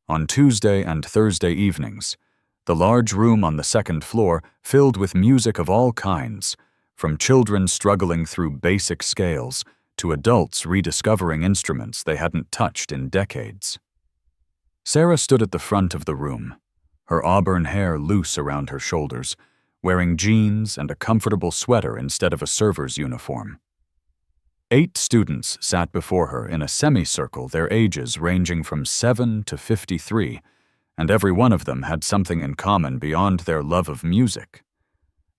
On Tuesday and Thursday evenings, the large room on the second floor filled with music of all kinds, from children struggling through basic scales to adults rediscovering instruments they hadn't touched in decades. Sarah stood at the front of the room, her auburn hair loose around her shoulders, wearing jeans and a comfortable sweater instead of a server's uniform. 8 students sat before her in a semicircle, their ages ranging from 7 to 53, and every one of them had something in common beyond their love of music.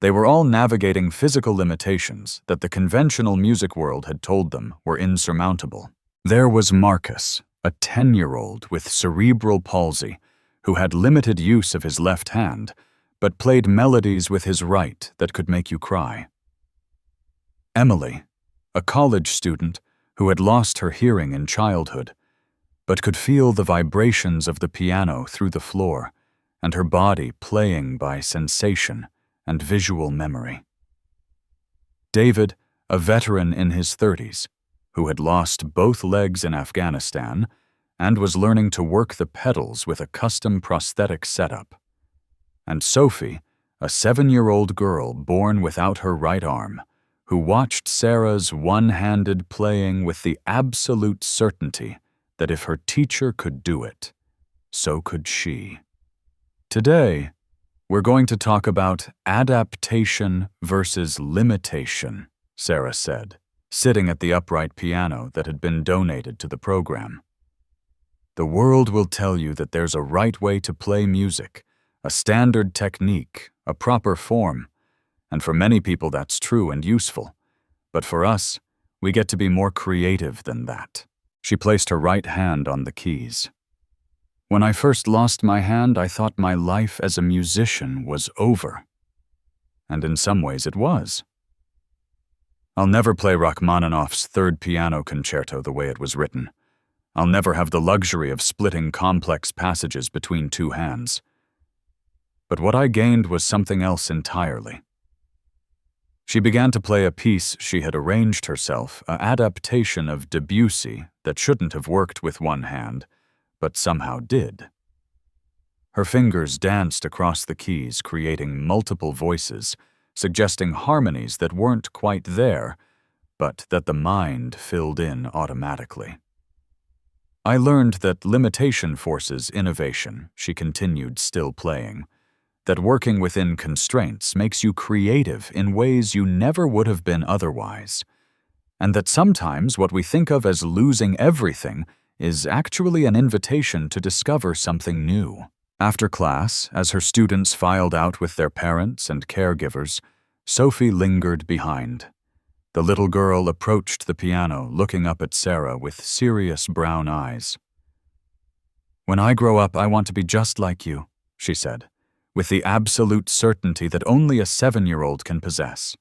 They were all navigating physical limitations that the conventional music world had told them were insurmountable. There was Marcus, a 10-year-old with cerebral palsy, who had limited use of his left hand, but played melodies with his right that could make you cry. Emily, a college student who had lost her hearing in childhood, but could feel the vibrations of the piano through the floor and her body playing by sensation and visual memory. David, a veteran in his 30s, who had lost both legs in Afghanistan and was learning to work the pedals with a custom prosthetic setup. And Sophie, a 7-year-old girl born without her right arm, who watched Sarah's one-handed playing with the absolute certainty that if her teacher could do it, so could she. Today, we're going to talk about adaptation versus limitation, Sarah said, sitting at the upright piano that had been donated to the program. The world will tell you that there's a right way to play music, a standard technique, a proper form, and for many people that's true and useful. But for us, we get to be more creative than that. She placed her right hand on the keys. When I first lost my hand, I thought my life as a musician was over. And in some ways it was. I'll never play Rachmaninoff's Third Piano Concerto the way it was written. I'll never have the luxury of splitting complex passages between 2 hands. But what I gained was something else entirely. She began to play a piece she had arranged herself, an adaptation of Debussy that shouldn't have worked with one hand, but somehow did. Her fingers danced across the keys, creating multiple voices, suggesting harmonies that weren't quite there, but that the mind filled in automatically. I learned that limitation forces innovation, she continued, still playing, that working within constraints makes you creative in ways you never would have been otherwise, and that sometimes what we think of as losing everything is actually an invitation to discover something new. After class, as her students filed out with their parents and caregivers, Sophie lingered behind. The little girl approached the piano, looking up at Sarah with serious brown eyes. "When I grow up, I want to be just like you," she said, with the absolute certainty that only a 7-year-old can possess.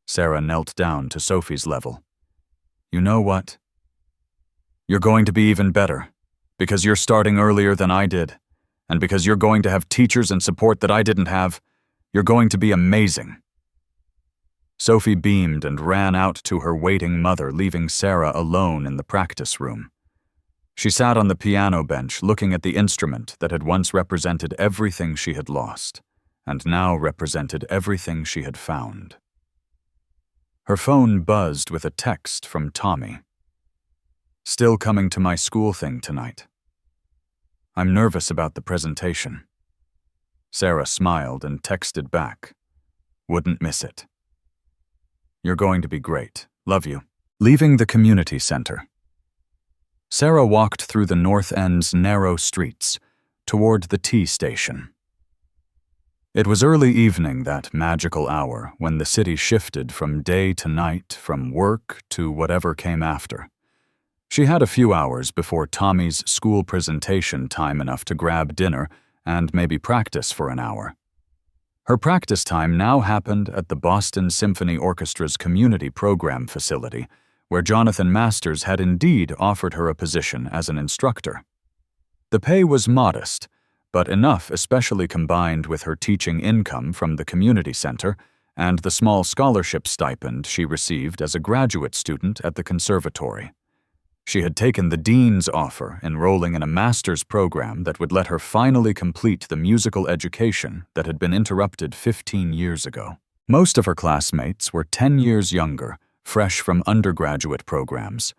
Sarah knelt down to Sophie's level. "You know what? You're going to be even better, because you're starting earlier than I did, and because you're going to have teachers and support that I didn't have. You're going to be amazing." Sophie beamed and ran out to her waiting mother, leaving Sarah alone in the practice room. She sat on the piano bench, looking at the instrument that had once represented everything she had lost, and now represented everything she had found. Her phone buzzed with a text from Tommy. "Still coming to my school thing tonight. I'm nervous about the presentation." Sarah smiled and texted back, "Wouldn't miss it. You're going to be great. Love you." Leaving the community center, Sarah walked through the North End's narrow streets toward the T station. It was early evening, that magical hour when the city shifted from day to night, from work to whatever came after. She had a few hours before Tommy's school presentation, time enough to grab dinner and maybe practice for an hour. Her practice time now happened at the Boston Symphony Orchestra's community program facility, where Jonathan Masters had indeed offered her a position as an instructor. The pay was modest, but enough, especially combined with her teaching income from the community center and the small scholarship stipend she received as a graduate student at the conservatory. She had taken the dean's offer, enrolling in a master's program that would let her finally complete the musical education that had been interrupted 15 years ago. Most of her classmates were 10 years younger, fresh from undergraduate programs,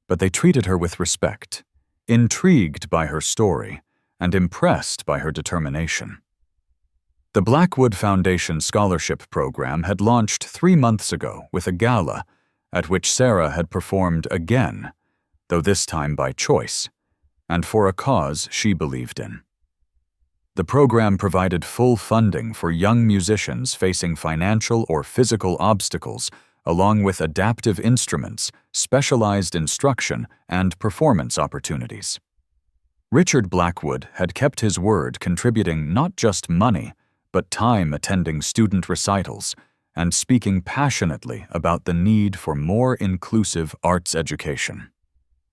but they treated her with respect, intrigued by her story, and impressed by her determination. The Blackwood Foundation Scholarship Program had launched 3 months ago with a gala at which Sarah had performed again, though this time by choice, and for a cause she believed in. The program provided full funding for young musicians facing financial or physical obstacles, along with adaptive instruments, specialized instruction, and performance opportunities. Richard Blackwood had kept his word, contributing not just money, but time attending student recitals and speaking passionately about the need for more inclusive arts education.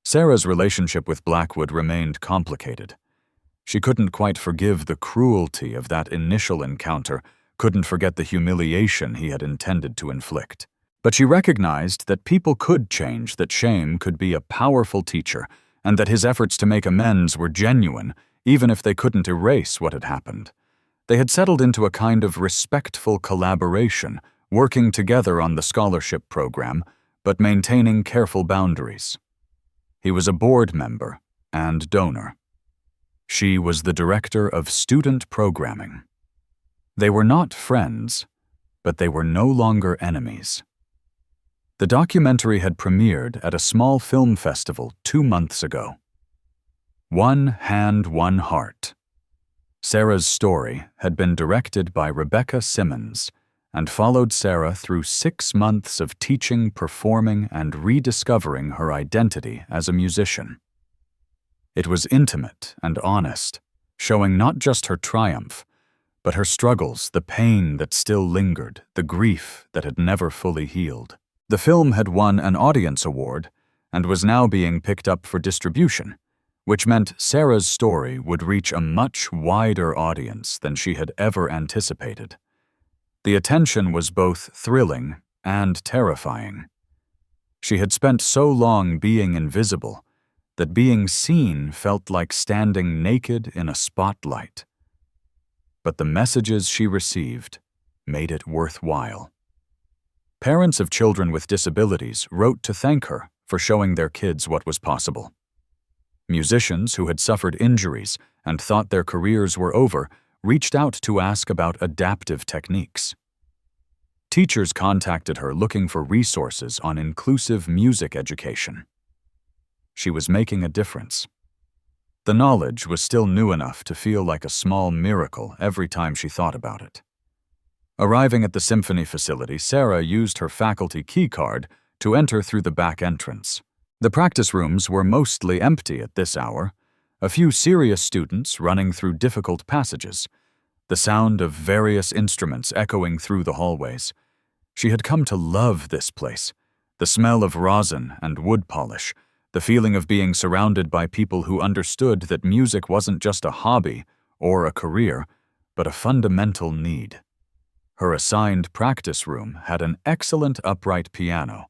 Sarah's relationship with Blackwood remained complicated. She couldn't quite forgive the cruelty of that initial encounter, couldn't forget the humiliation he had intended to inflict. But she recognized that people could change, that shame could be a powerful teacher, and that his efforts to make amends were genuine, even if they couldn't erase what had happened. They had settled into a kind of respectful collaboration, working together on the scholarship program, but maintaining careful boundaries. He was a board member and donor. She was the director of student programming. They were not friends, but they were no longer enemies. The documentary had premiered at a small film festival 2 months ago. One Hand, One Heart. Sarah's story had been directed by Rebecca Simmons and followed Sarah through 6 months of teaching, performing, and rediscovering her identity as a musician. It was intimate and honest, showing not just her triumph, but her struggles, the pain that still lingered, the grief that had never fully healed. The film had won an audience award and was now being picked up for distribution, which meant Sarah's story would reach a much wider audience than she had ever anticipated. The attention was both thrilling and terrifying. She had spent so long being invisible that being seen felt like standing naked in a spotlight. But the messages she received made it worthwhile. Parents of children with disabilities wrote to thank her for showing their kids what was possible. Musicians who had suffered injuries and thought their careers were over reached out to ask about adaptive techniques. Teachers contacted her looking for resources on inclusive music education. She was making a difference. The knowledge was still new enough to feel like a small miracle every time she thought about it. Arriving at the symphony facility, Sarah used her faculty key card to enter through the back entrance. The practice rooms were mostly empty at this hour, a few serious students running through difficult passages, the sound of various instruments echoing through the hallways. She had come to love this place, the smell of rosin and wood polish, the feeling of being surrounded by people who understood that music wasn't just a hobby or a career, but a fundamental need. Her assigned practice room had an excellent upright piano,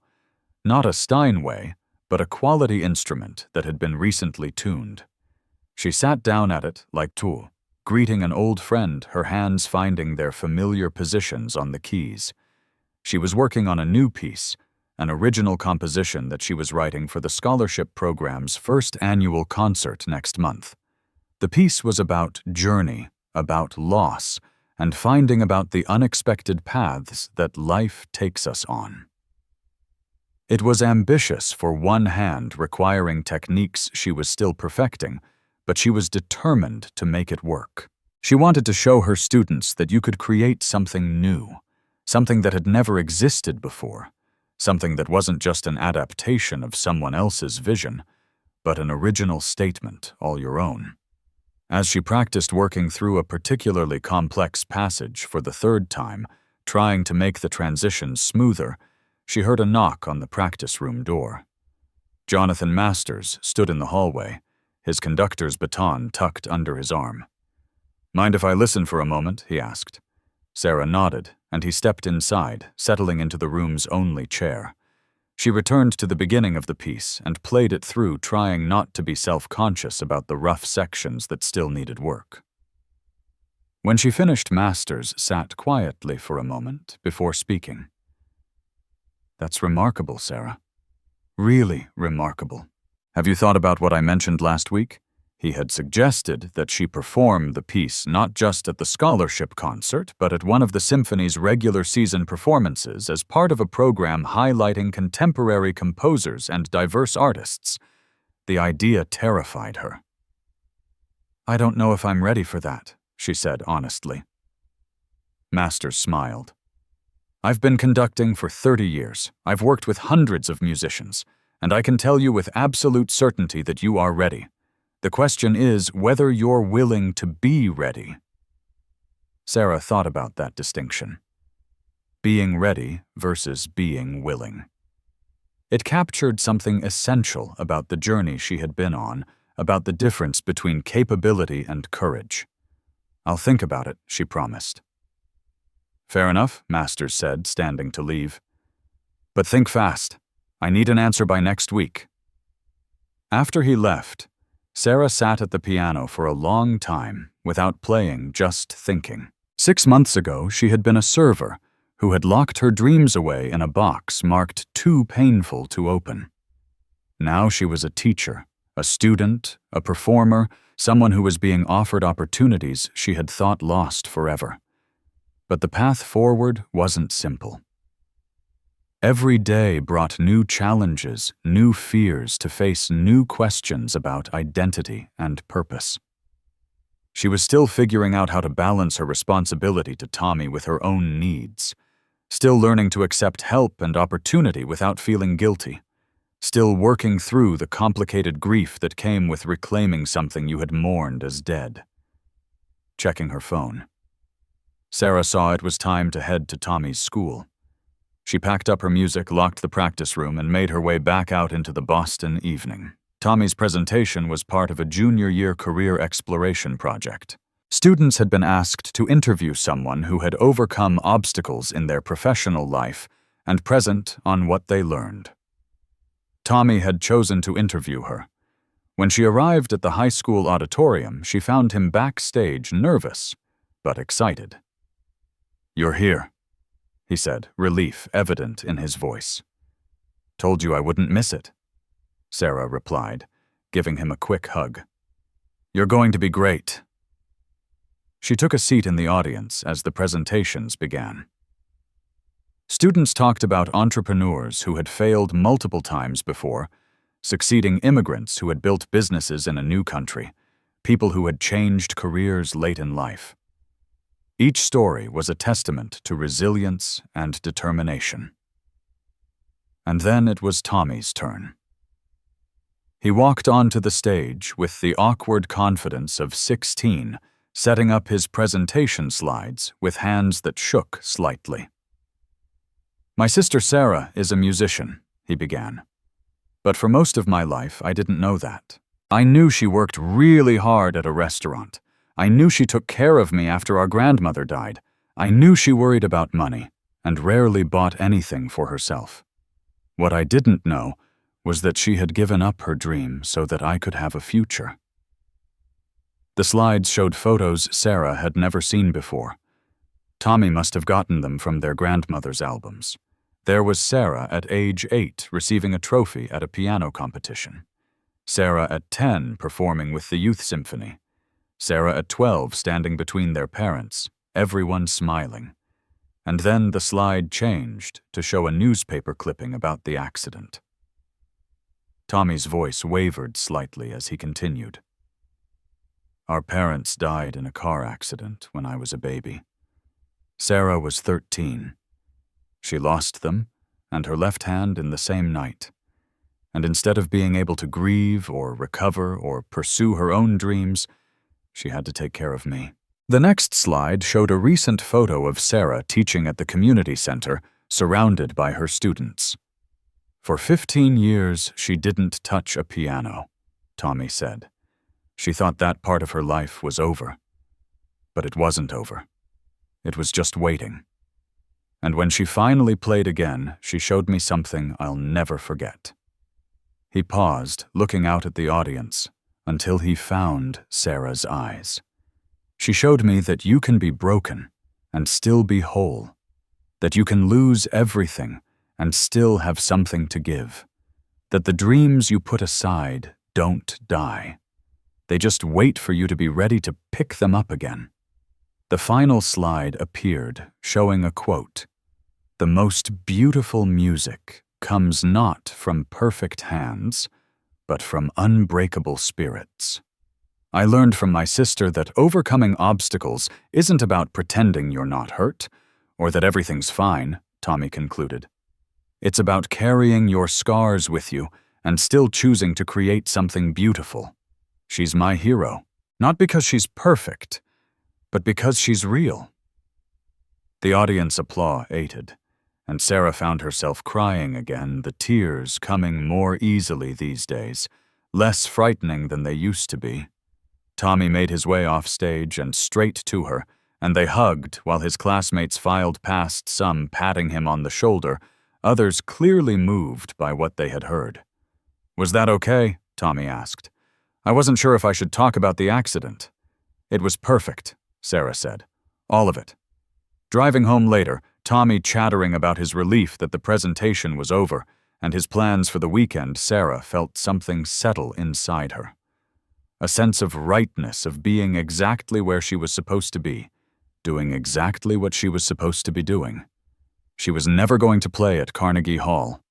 not a Steinway, but a quality instrument that had been recently tuned. She sat down at it like two, greeting an old friend, her hands finding their familiar positions on the keys. She was working on a new piece, an original composition that she was writing for the scholarship program's first annual concert next month. The piece was about journey, about loss, and finding about the unexpected paths that life takes us on. It was ambitious for one hand, requiring techniques she was still perfecting, but she was determined to make it work. She wanted to show her students that you could create something new, something that had never existed before, something that wasn't just an adaptation of someone else's vision, but an original statement all your own. As she practiced working through a particularly complex passage for the third time, trying to make the transition smoother, she heard a knock on the practice room door. Jonathan Masters stood in the hallway, his conductor's baton tucked under his arm. "Mind if I listen for a moment?" he asked. Sarah nodded, and he stepped inside, settling into the room's only chair. She returned to the beginning of the piece and played it through, trying not to be self-conscious about the rough sections that still needed work. When she finished, Masters sat quietly for a moment before speaking. "That's remarkable, Sarah. Really remarkable. Have you thought about what I mentioned last week?" He had suggested that she perform the piece not just at the scholarship concert, but at one of the symphony's regular season performances as part of a program highlighting contemporary composers and diverse artists. The idea terrified her. "I don't know if I'm ready for that," she said honestly. Masters smiled. "I've been conducting for 30 years. I've worked with hundreds of musicians, and I can tell you with absolute certainty that you are ready. The question is whether you're willing to be ready." Sarah thought about that distinction. Being ready versus being willing. It captured something essential about the journey she had been on, about the difference between capability and courage. "I'll think about it," she promised. "Fair enough," Masters said, standing to leave. "But think fast. I need an answer by next week." After he left, Sarah sat at the piano for a long time, without playing, just thinking. 6 months ago, she had been a server who had locked her dreams away in a box marked too painful to open. Now she was a teacher, a student, a performer, someone who was being offered opportunities she had thought lost forever. But the path forward wasn't simple. Every day brought new challenges, new fears to face new questions about identity and purpose. She was still figuring out how to balance her responsibility to Tommy with her own needs, still learning to accept help and opportunity without feeling guilty, still working through the complicated grief that came with reclaiming something you had mourned as dead. Checking her phone. Sarah saw it was time to head to Tommy's school. She packed up her music, locked the practice room, and made her way back out into the Boston evening. Tommy's presentation was part of a junior-year career exploration project. Students had been asked to interview someone who had overcome obstacles in their professional life and present on what they learned. Tommy had chosen to interview her. When she arrived at the high school auditorium, she found him backstage, nervous, but excited. "You're here," he said, relief evident in his voice. "Told you I wouldn't miss it," Sarah replied, giving him a quick hug. "You're going to be great." She took a seat in the audience as the presentations began. Students talked about entrepreneurs who had failed multiple times before, succeeding immigrants who had built businesses in a new country, people who had changed careers late in life. Each story was a testament to resilience and determination. And then it was Tommy's turn. He walked onto the stage with the awkward confidence of 16, setting up his presentation slides with hands that shook slightly. "My sister Sarah is a musician," he began. "But for most of my life, I didn't know that. I knew she worked really hard at a restaurant. I knew she took care of me after our grandmother died. I knew she worried about money and rarely bought anything for herself. What I didn't know was that she had given up her dream so that I could have a future." The slides showed photos Sarah had never seen before. Tommy must have gotten them from their grandmother's albums. There was Sarah at age 8 receiving a trophy at a piano competition. Sarah at 10 performing with the youth symphony. Sarah at 12 standing between their parents, everyone smiling. And then the slide changed to show a newspaper clipping about the accident. Tommy's voice wavered slightly as he continued. "Our parents died in a car accident when I was a baby. Sarah was 13. She lost them and her left hand in the same night. And instead of being able to grieve or recover or pursue her own dreams, she had to take care of me." The next slide showed a recent photo of Sarah teaching at the community center, surrounded by her students. "For 15 years, she didn't touch a piano," Tommy said. "She thought that part of her life was over. But it wasn't over. It was just waiting. And when she finally played again, she showed me something I'll never forget." He paused, looking out at the audience, until he found Sarah's eyes. "She showed me that you can be broken and still be whole, that you can lose everything and still have something to give, that the dreams you put aside don't die. They just wait for you to be ready to pick them up again." The final slide appeared, showing a quote, "The most beautiful music comes not from perfect hands, but from unbreakable spirits." "I learned from my sister that overcoming obstacles isn't about pretending you're not hurt, or that everything's fine," Tommy concluded. "It's about carrying your scars with you and still choosing to create something beautiful. She's my hero, not because she's perfect, but because she's real." The audience applauded, and Sarah found herself crying again, the tears coming more easily these days, less frightening than they used to be. Tommy made his way off stage and straight to her, and they hugged while his classmates filed past, some patting him on the shoulder, others clearly moved by what they had heard. "Was that okay?" Tommy asked. "I wasn't sure if I should talk about the accident." "It was perfect," Sarah said. "All of it." Driving home later, Tommy chattering about his relief that the presentation was over and his plans for the weekend, Sarah felt something settle inside her. A sense of rightness, of being exactly where she was supposed to be, doing exactly what she was supposed to be doing. She was never going to play at Carnegie Hall.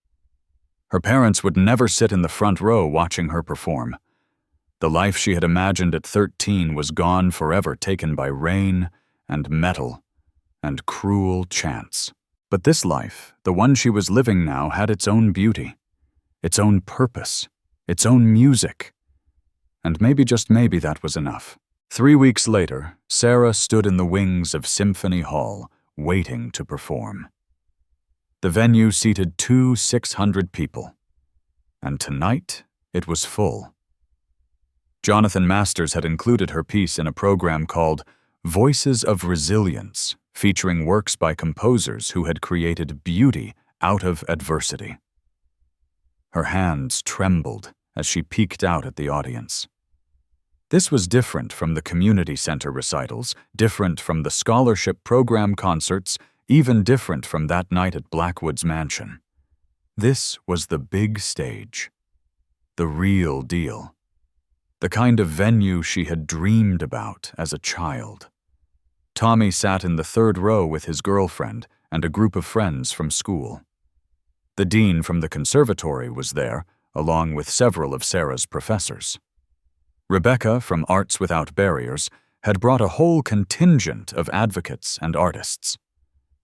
Her parents would never sit in the front row watching her perform. The life she had imagined at 13 was gone forever, taken by rain and metal and cruel chance. But this life, the one she was living now, had its own beauty, its own purpose, its own music. And maybe, just maybe, that was enough. 3 weeks later, Sarah stood in the wings of Symphony Hall, waiting to perform. The venue seated 600 people. And tonight, it was full. Jonathan Masters had included her piece in a program called Voices of Resilience, featuring works by composers who had created beauty out of adversity. Her hands trembled as she peeked out at the audience. This was different from the community center recitals, different from the scholarship program concerts, even different from that night at Blackwood's mansion. This was the big stage, the real deal, the kind of venue she had dreamed about as a child. Tommy sat in the third row with his girlfriend and a group of friends from school. The dean from the conservatory was there, along with several of Sarah's professors. Rebecca from Arts Without Barriers had brought a whole contingent of advocates and artists.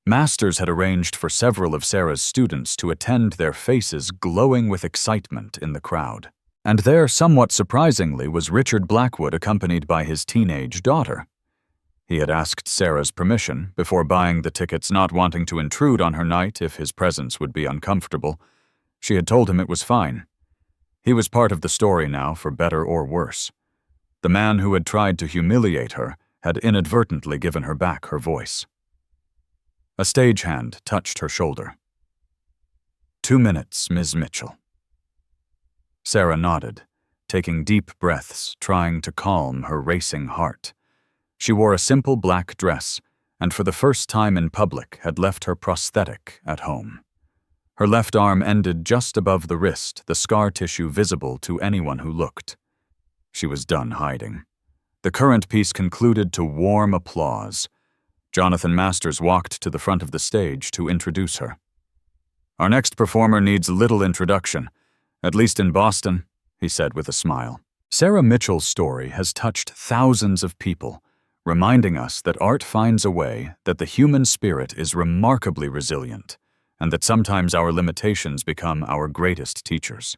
Masters had arranged for several of Sarah's students to attend, their faces glowing with excitement in the crowd. And there, somewhat surprisingly, was Richard Blackwood accompanied by his teenage daughter. He had asked Sarah's permission before buying the tickets, not wanting to intrude on her night if his presence would be uncomfortable. She had told him it was fine. He was part of the story now, for better or worse. The man who had tried to humiliate her had inadvertently given her back her voice. A stagehand touched her shoulder. 2 minutes, Ms. Mitchell. Sarah nodded, taking deep breaths, trying to calm her racing heart. She wore a simple black dress, and for the first time in public had left her prosthetic at home. Her left arm ended just above the wrist, the scar tissue visible to anyone who looked. She was done hiding. The current piece concluded to warm applause. Jonathan Masters walked to the front of the stage to introduce her. "Our next performer needs little introduction, at least in Boston," he said with a smile. Sarah Mitchell's story has touched thousands of people, reminding us that art finds a way, that the human spirit is remarkably resilient, and that sometimes our limitations become our greatest teachers.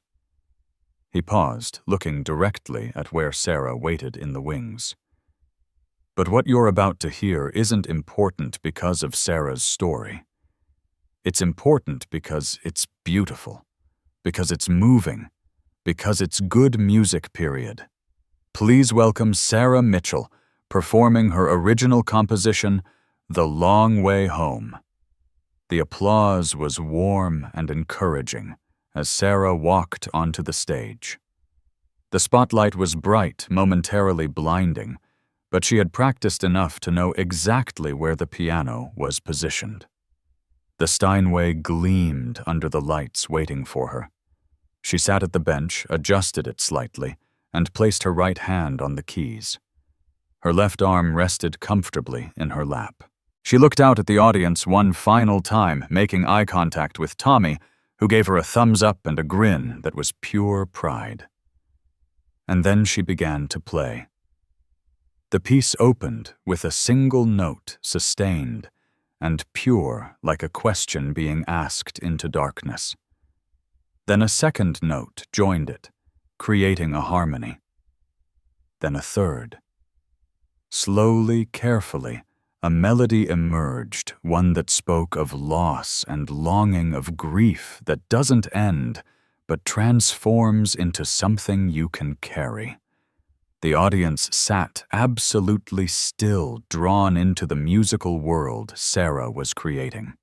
He paused, looking directly at where Sarah waited in the wings. But what you're about to hear isn't important because of Sarah's story. It's important because it's beautiful, because it's moving, because it's good music, period. Please welcome Sarah Mitchell, performing her original composition, The Long Way Home. The applause was warm and encouraging as Sarah walked onto the stage. The spotlight was bright, momentarily blinding, but she had practiced enough to know exactly where the piano was positioned. The Steinway gleamed under the lights waiting for her. She sat at the bench, adjusted it slightly, and placed her right hand on the keys. Her left arm rested comfortably in her lap. She looked out at the audience one final time, making eye contact with Tommy, who gave her a thumbs up and a grin that was pure pride. And then she began to play. The piece opened with a single note, sustained and pure, like a question being asked into darkness. Then a second note joined it, creating a harmony. Then a third. Slowly, carefully, a melody emerged, one that spoke of loss and longing, of grief that doesn't end, but transforms into something you can carry. The audience sat absolutely still, drawn into the musical world Sarah was creating.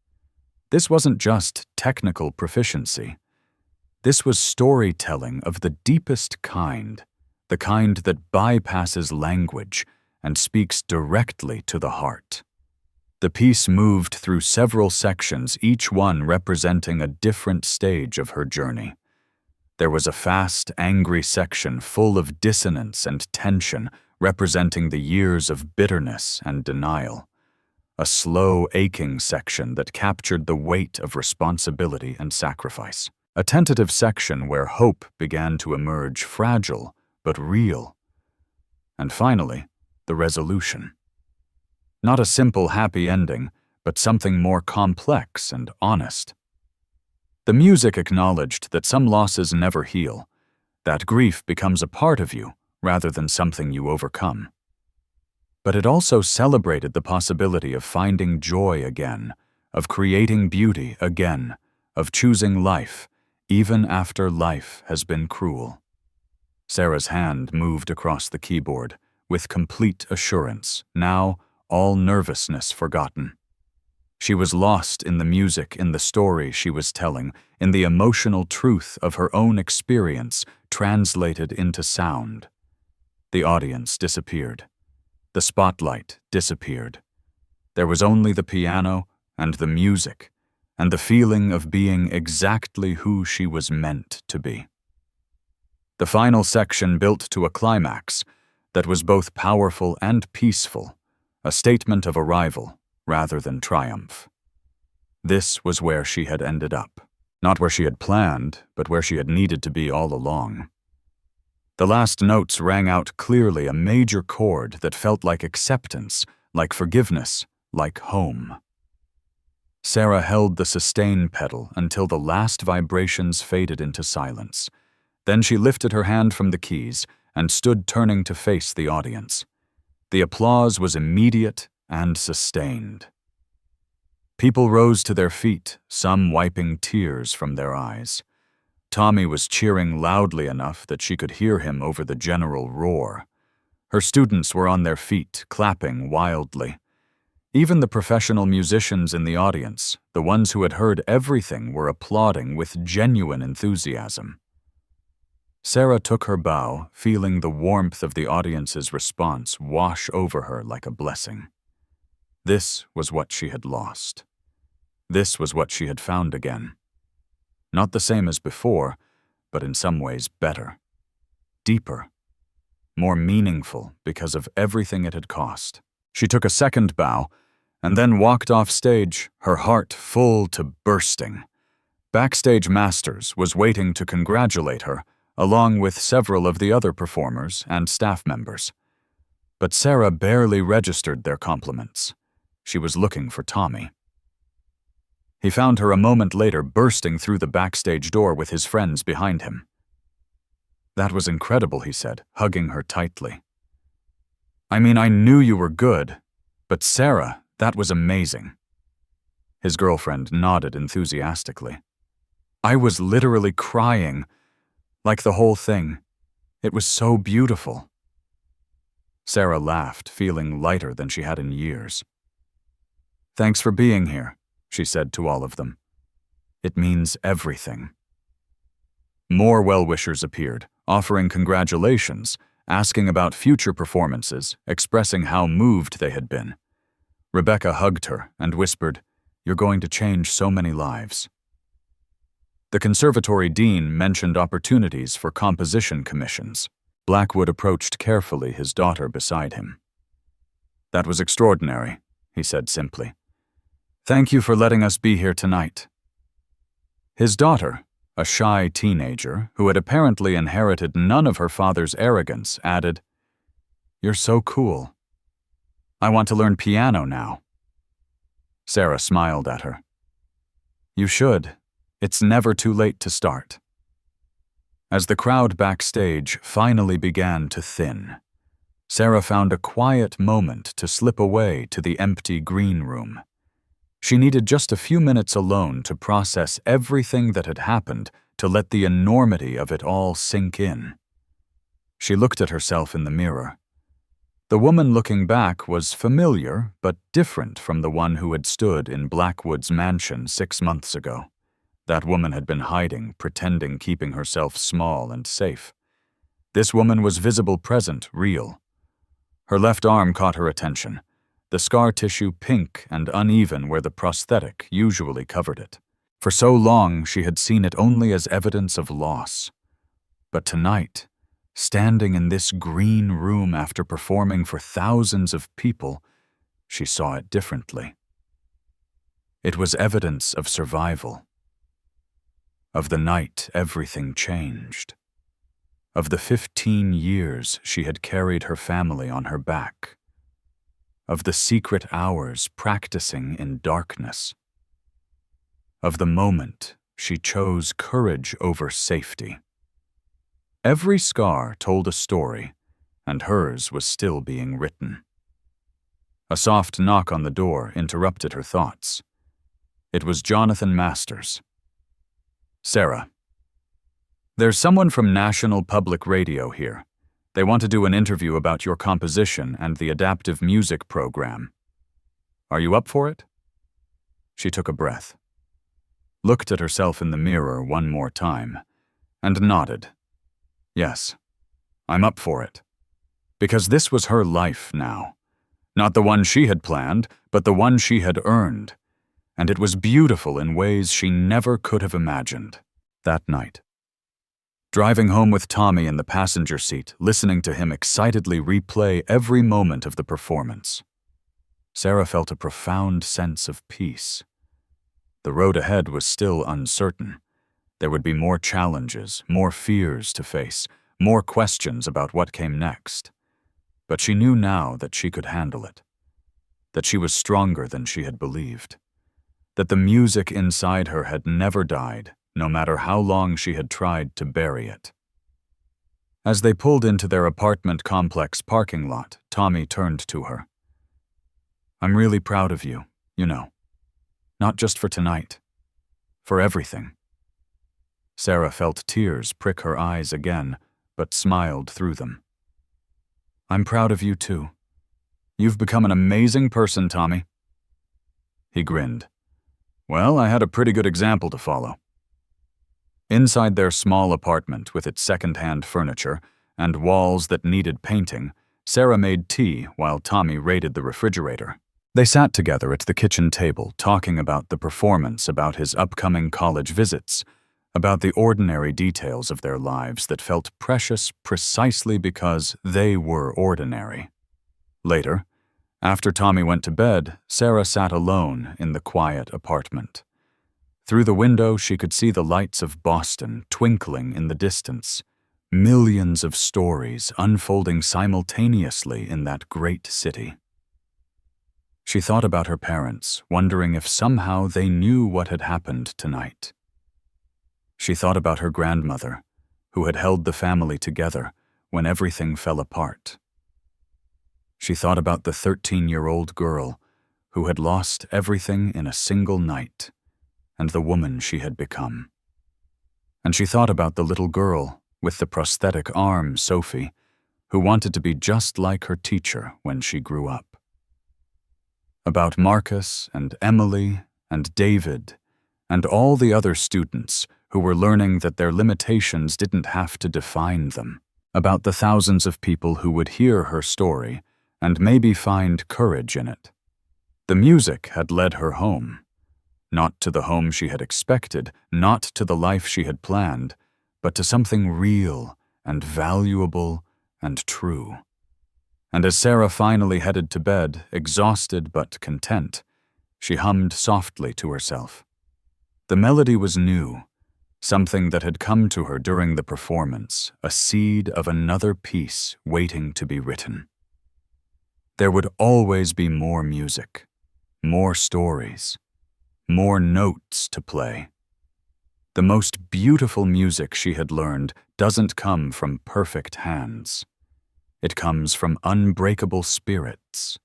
This wasn't just technical proficiency. This was storytelling of the deepest kind, the kind that bypasses language and speaks directly to the heart. The piece moved through several sections, each one representing a different stage of her journey. There was a fast, angry section full of dissonance and tension, representing the years of bitterness and denial. A slow, aching section that captured the weight of responsibility and sacrifice. A tentative section where hope began to emerge, fragile but real. And finally, the resolution. Not a simple happy ending, but something more complex and honest. The music acknowledged that some losses never heal, that grief becomes a part of you rather than something you overcome. But it also celebrated the possibility of finding joy again, of creating beauty again, of choosing life, even after life has been cruel. Sarah's hand moved across the keyboard with complete assurance, now all nervousness forgotten. She was lost in the music, in the story she was telling, in the emotional truth of her own experience translated into sound. The audience disappeared. The spotlight disappeared. There was only the piano and the music, and the feeling of being exactly who she was meant to be. The final section built to a climax that was both powerful and peaceful, a statement of arrival rather than triumph. This was where she had ended up. Not where she had planned, but where she had needed to be all along. The last notes rang out clearly, a major chord that felt like acceptance, like forgiveness, like home. Sarah held the sustain pedal until the last vibrations faded into silence. Then she lifted her hand from the keys and stood turning to face the audience. The applause was immediate and sustained. People rose to their feet, some wiping tears from their eyes. Tommy was cheering loudly enough that she could hear him over the general roar. Her students were on their feet, clapping wildly. Even the professional musicians in the audience, the ones who had heard everything, were applauding with genuine enthusiasm. Sarah took her bow, feeling the warmth of the audience's response wash over her like a blessing. This was what she had lost. This was what she had found again. Not the same as before, but in some ways better. Deeper. More meaningful because of everything it had cost. She took a second bow, and then walked off stage, her heart full to bursting. Backstage Masters was waiting to congratulate her, along with several of the other performers and staff members. But Sarah barely registered their compliments. She was looking for Tommy. He found her a moment later bursting through the backstage door with his friends behind him. "That was incredible," he said, hugging her tightly. "I mean, I knew you were good, but Sarah, that was amazing." His girlfriend nodded enthusiastically. "I was literally crying, like the whole thing. It was so beautiful." Sarah laughed, feeling lighter than she had in years. "Thanks for being here," she said to all of them. "It means everything." More well-wishers appeared, offering congratulations, asking about future performances, expressing how moved they had been. Rebecca hugged her and whispered, "You're going to change so many lives." The conservatory dean mentioned opportunities for composition commissions. Blackwood approached carefully, his daughter beside him. "That was extraordinary," he said simply. "Thank you for letting us be here tonight." His daughter, a shy teenager who had apparently inherited none of her father's arrogance, added, "You're so cool. I want to learn piano now." Sarah smiled at her. "You should. It's never too late to start." As the crowd backstage finally began to thin, Sarah found a quiet moment to slip away to the empty green room. She needed just a few minutes alone to process everything that had happened, to let the enormity of it all sink in. She looked at herself in the mirror. The woman looking back was familiar, but different from the one who had stood in Blackwood's mansion 6 months ago. That woman had been hiding, pretending, keeping herself small and safe. This woman was visible, present, real. Her left arm caught her attention, the scar tissue pink and uneven where the prosthetic usually covered it. For so long, she had seen it only as evidence of loss. But tonight, standing in this green room after performing for thousands of people, she saw it differently. It was evidence of survival. Of the night everything changed. Of the 15 years she had carried her family on her back. Of the secret hours practicing in darkness. Of the moment she chose courage over safety. Every scar told a story, and hers was still being written. A soft knock on the door interrupted her thoughts. It was Jonathan Masters. "Sarah, there's someone from National Public Radio here. They want to do an interview about your composition and the adaptive music program. Are you up for it?" She took a breath, looked at herself in the mirror one more time, and nodded. "Yes, I'm up for it." Because this was her life now. Not the one she had planned, but the one she had earned. And it was beautiful in ways she never could have imagined. That night, driving home with Tommy in the passenger seat, listening to him excitedly replay every moment of the performance, Sarah felt a profound sense of peace. The road ahead was still uncertain, There would be more challenges, more fears to face, more questions about what came next. But she knew now that she could handle it, that she was stronger than she had believed, that the music inside her had never died, no matter how long she had tried to bury it. As they pulled into their apartment complex parking lot, Tommy turned to her. "I'm really proud of you, you know. Not just for tonight. For everything." Sarah felt tears prick her eyes again, but smiled through them. "I'm proud of you too. You've become an amazing person, Tommy." He grinned. "Well, I had a pretty good example to follow." Inside their small apartment with its second-hand furniture and walls that needed painting, Sarah made tea while Tommy raided the refrigerator. They sat together at the kitchen table talking about the performance, about his upcoming college visits, about the ordinary details of their lives that felt precious precisely because they were ordinary. Later, after Tommy went to bed, Sarah sat alone in the quiet apartment. Through the window, she could see the lights of Boston twinkling in the distance, millions of stories unfolding simultaneously in that great city. She thought about her parents, wondering if somehow they knew what had happened tonight. She thought about her grandmother, who had held the family together when everything fell apart. She thought about the 13-year-old girl who had lost everything in a single night, and the woman she had become. And she thought about the little girl with the prosthetic arm, Sophie, who wanted to be just like her teacher when she grew up. About Marcus and Emily and David and all the other students who were learning that their limitations didn't have to define them. About the thousands of people who would hear her story and maybe find courage in it. The music had led her home. Not to the home she had expected, not to the life she had planned, but to something real and valuable and true. And as Sarah finally headed to bed, exhausted but content, she hummed softly to herself. The melody was new, something that had come to her during the performance, a seed of another piece waiting to be written. There would always be more music, more stories, more notes to play. The most beautiful music she had learned doesn't come from perfect hands. It comes from unbreakable spirits.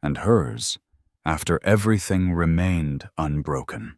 And hers, after everything remained unbroken.